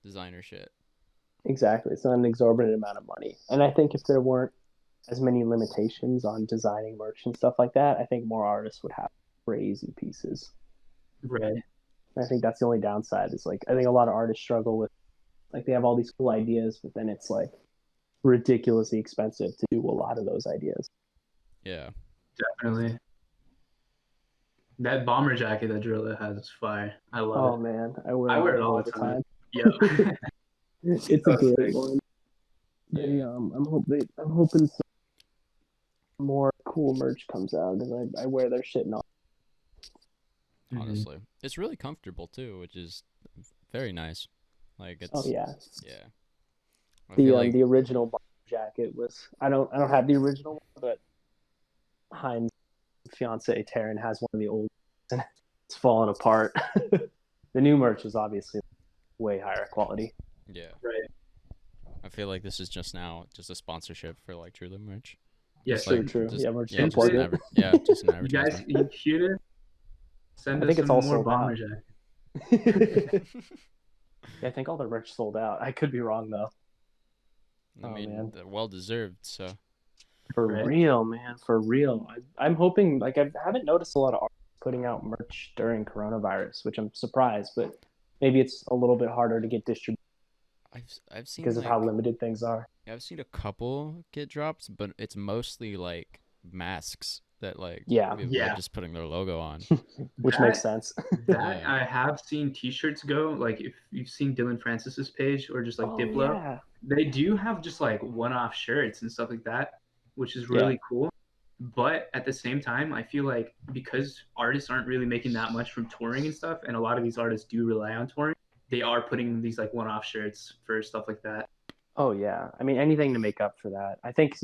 designer shit. exactly. It's not an exorbitant amount of money. And I think if there weren't as many limitations on designing merch and stuff like that, I think more artists would have crazy pieces. Right. And I think that's the only downside is like I think a lot of artists struggle with like they have all these cool ideas, but then it's like ridiculously expensive to do a lot of those ideas. Yeah. Definitely. That bomber jacket that DROELOE has is fire. I love Oh it. man, I wear it mine all all the the time. time. Yeah. It's a So great sick. one. They, Yeah. I'm hoping some more cool merch comes out because I wear their shit now. Mhm. Honestly, it's really comfortable too, which is very nice. Like Oh it's yeah, yeah. I feel like the original bomber jacket was I don't have the original one, but Heinz fiance Taryn has one of the old and it's falling apart. The new merch is obviously way higher quality. yeah. Right. I feel like this is just a sponsorship for like Truly merch. Yeah. Just So like True. just Yeah, we're just yeah, just into an supporting it. just an You guys, advertisement. you hear it? I Send us think it's some all more sold bomber out. jackets. Yeah, I think all the merch sold out. I could be wrong though. I Oh mean, man, they're well deserved. So for Right. real, man, for real. I'm hoping like I haven't noticed a lot of artists putting out merch during coronavirus, which I'm surprised, but maybe it's a little bit harder to get distributed I've seen because of how like limited things are. I've seen a couple get dropped, but it's mostly like masks that like Yeah, people are Yeah. just putting their logo on. which makes That sense. that Yeah. I have seen T-shirts go. Like if you've seen Dylan Francis's page or just like Oh Diplo, yeah, they do have just like one-off shirts and stuff like that, which is yeah. really cool. But at the same time, I feel like because artists aren't really making that much from touring and stuff, and a lot of these artists do rely on touring, they are putting these like one-off shirts for stuff like that. Oh yeah. I mean, anything to make up for that. I think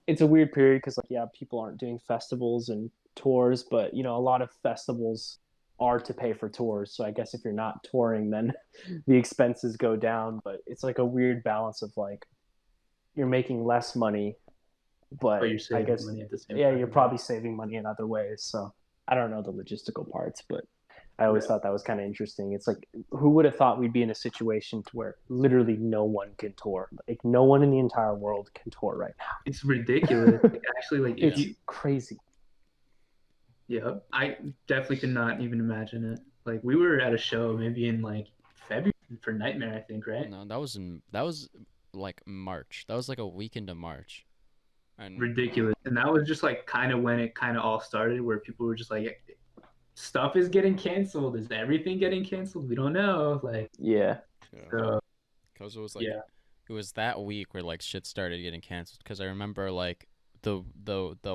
it's a weird period because like yeah, people aren't doing festivals and tours, but a lot of festivals are to pay for tours. So I guess if you're not touring, then the expenses go down. But it's like a weird balance of like you're making less money, But but you're I saving guess money at the same yeah, you're time. probably saving money in other ways. So I don't know the logistical parts, but I always Right. thought that was kind of interesting. It's like who would have thought we'd be in a situation to where literally no one can tour, like no one in the entire world can tour right now. It's ridiculous. Like, actually, like if Yeah. It's you, crazy. yeah, I definitely could not even imagine it. Like we were at a show maybe in like February for Nightmare, I think, right? No, that was like March. That was like a week into March. And Ridiculous. And that was just like kind of when it kind of all started, where people were just like, stuff is getting canceled. Is everything getting canceled? We don't know. Like, Yeah. yeah, so cuz it was like yeah, it was that week where like shit started getting canceled cuz I remember like the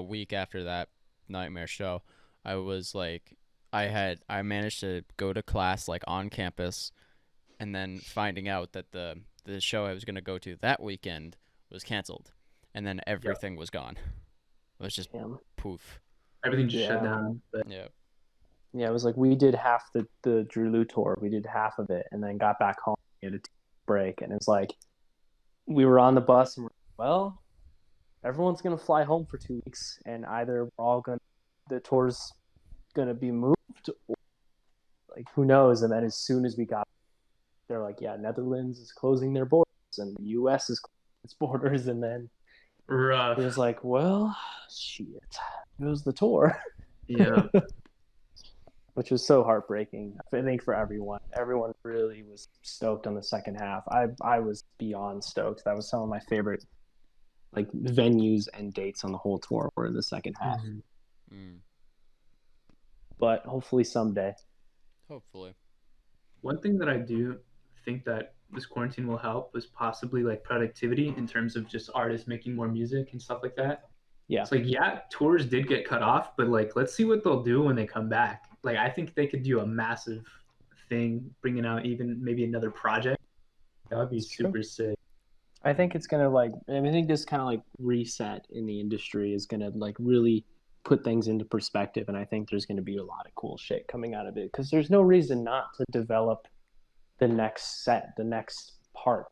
week after that Nightmare show, I was like I managed to go to class like on campus and then finding out that the show I was going to go to that weekend was canceled and then yeah, everything was gone. It was just Damn. poof. everything just shut Yeah. down. But Yeah. Yeah, it was like we did half the DROELOE tour. We did half of it and then got back home at a break. And it's like we were on the bus and we're like, well, everyone's gonna fly home for 2 weeks and either we're all gonna the tour's gonna be moved or like who knows. And then as soon as we got they're like, yeah, Netherlands is closing their borders and the US is closing its borders and then it was rough. like, well, shit. It was the tour. Yeah, Which was so heartbreaking. I think for everyone. Everyone really was stoked on the second half. I was beyond stoked. That was some of my favorite like venues and dates on the whole tour were in the second half. Mhm. Mm, But hopefully someday. hopefully. One thing that I do think that this quarantine will help is possibly like productivity in terms of just artists making more music and stuff like that. Yeah. It's like, yeah, tours did get cut off, but like, let's see what they'll do when they come back. Like, I think they could do a massive thing, bringing out even maybe another project. That would be It's true. super sick. I think it's gonna like I think this kind of like reset in the industry is gonna like really put things into perspective and I think there's gonna be a lot of cool shit coming out of it because there's no reason not to develop the next set, the next part.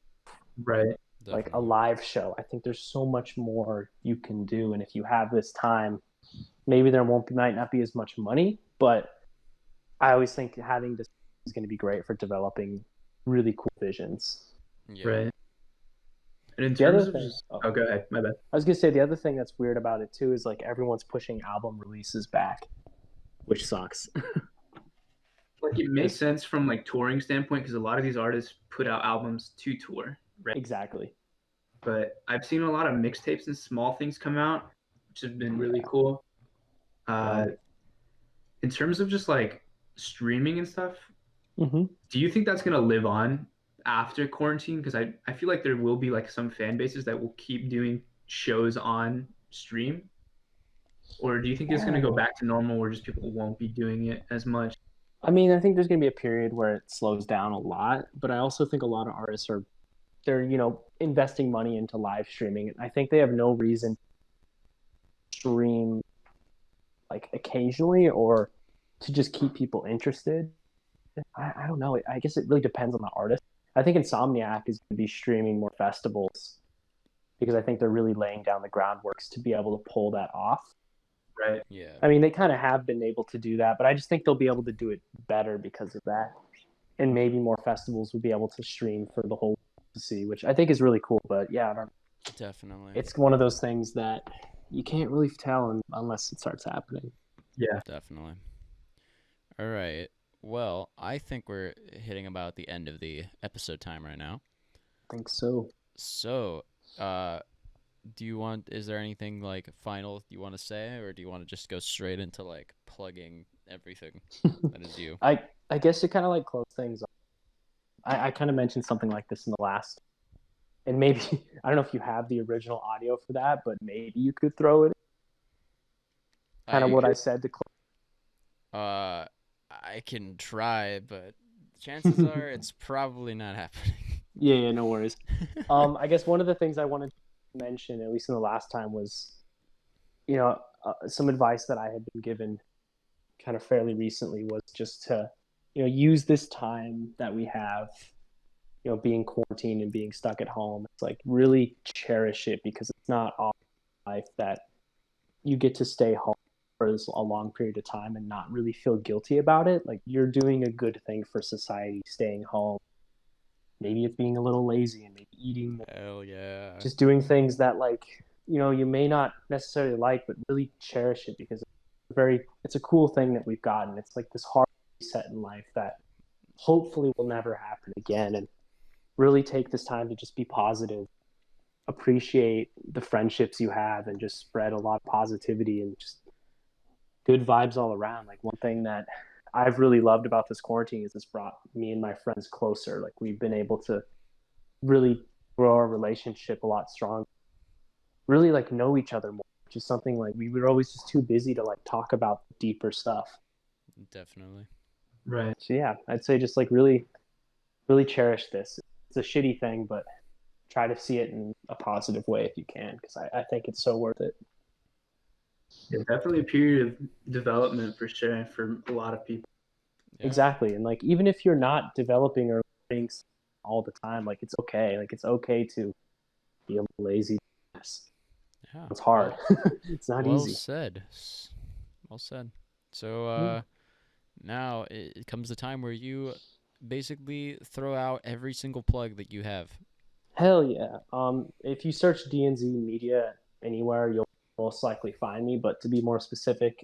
Right. like a Definitely. live show. I think there's so much more you can do, and if you have this time, maybe there might not be as much money, but I always think having this is going to be great for developing really cool visions. Yeah. Right. And in The other terms of thing, just, oh, go ahead. My bad. I was gonna say the other thing that's weird about it too is like everyone's pushing album releases back, which sucks. Like it makes sense from like touring standpoint because a lot of these artists put out albums to tour, right? Exactly. But I've seen a lot of mixtapes and small things come out, which have been really cool. Uh, in terms of just like streaming and stuff, Mm-hmm. do you think that's gonna live on after quarantine? Because I feel like there will be like some fan bases that will keep doing shows on stream, or do you think it's gonna go back to normal where just people won't be doing it as much? I mean, I think there's going to be a period where it slows down a lot, but I also think a lot of artists are they're, investing money into live streaming. And I think they have no reason to stream like occasionally or to just keep people interested. I don't know. I guess it really depends on the artist. I think Insomniac is going to be streaming more festivals because I think they're really laying down the groundworks to be able to pull that off. Right. Yeah. I mean, they kind of have been able to do that, but I just think they'll be able to do it better because of that. And maybe more festivals will be able to stream for the whole to see, which I think is really cool. But yeah, I don't, Definitely. it's one of those things that you can't really tell unless it starts happening. Yeah. Definitely. All right. Well, I think we're hitting about the end of the episode time right now. I think so. So, is there anything like final you want to say, or do you want to just go straight into like plugging everything that is you? I guess to kind of like close things up, I kind of mentioned something like this in the last, and maybe I don't know if you have the original audio for that, but maybe you could throw it. Kind of what I said to close. I can try, but chances are it's probably not happening. Yeah, no worries. I guess one of the things I wanted to mention, at least in the last time, was, some advice that I had been given kind of fairly recently was just to, use this time that we have, being quarantined and being stuck at home. It's like really cherish it because it's not all life that you get to stay home for a long period of time and not really feel guilty about it. Like you're doing a good thing for society, staying home. Maybe it's being a little lazy and maybe eating more. Hell yeah. Just doing things that you may not necessarily like, but really cherish it because it's a cool thing that we've gotten. It's like this hard reset in life that hopefully will never happen again. And really take this time to just be positive, appreciate the friendships you have, and just spread a lot of positivity and just good vibes all around. Like one thing that I've really loved about this quarantine is it's brought me and my friends closer. Like we've been able to really grow our relationship a lot stronger, really like know each other more, which is something like we were always just too busy to like talk about deeper stuff. Definitely. Right. So yeah, I'd say just like really, really cherish this. It's a shitty thing, but try to see it in a positive way if you can, because I think it's so worth it. Yeah, definitely a period of development for sure for a lot of people. Yeah. Exactly. And like even if you're not developing or learning all the time, like it's okay. Like it's okay to be a little lazy. Yeah. It's hard. It's not easy. Well said. So now it comes the time where you basically throw out every single plug that you have. Hell yeah. If you search DNZ Media anywhere, you'll most likely find me. But to be more specific,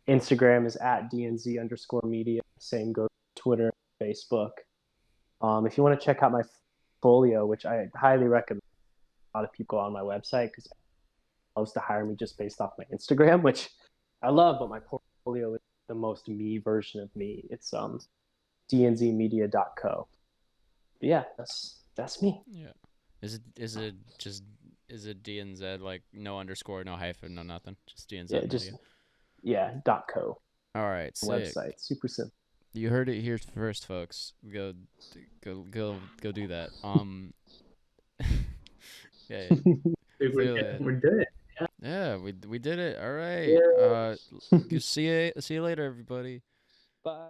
Instagram is at DNZ_media. Same goes to Twitter, Facebook. If you want to check out my portfolio, which I highly recommend, a lot of people go on my website because loves to hire me just based off my Instagram, which I love, but my portfolio is the most me version of me. It's dnzmedia.co. But yeah, that's me. Yeah. Is it DNZ, like no underscore, no hyphen, no nothing? Just DNZ Media? .co. All right, sick. Website, super simple. You heard it here first, folks. Go do that. Yeah. We're good. Yeah, we did it. All right. Yeah. See you later, everybody. Bye.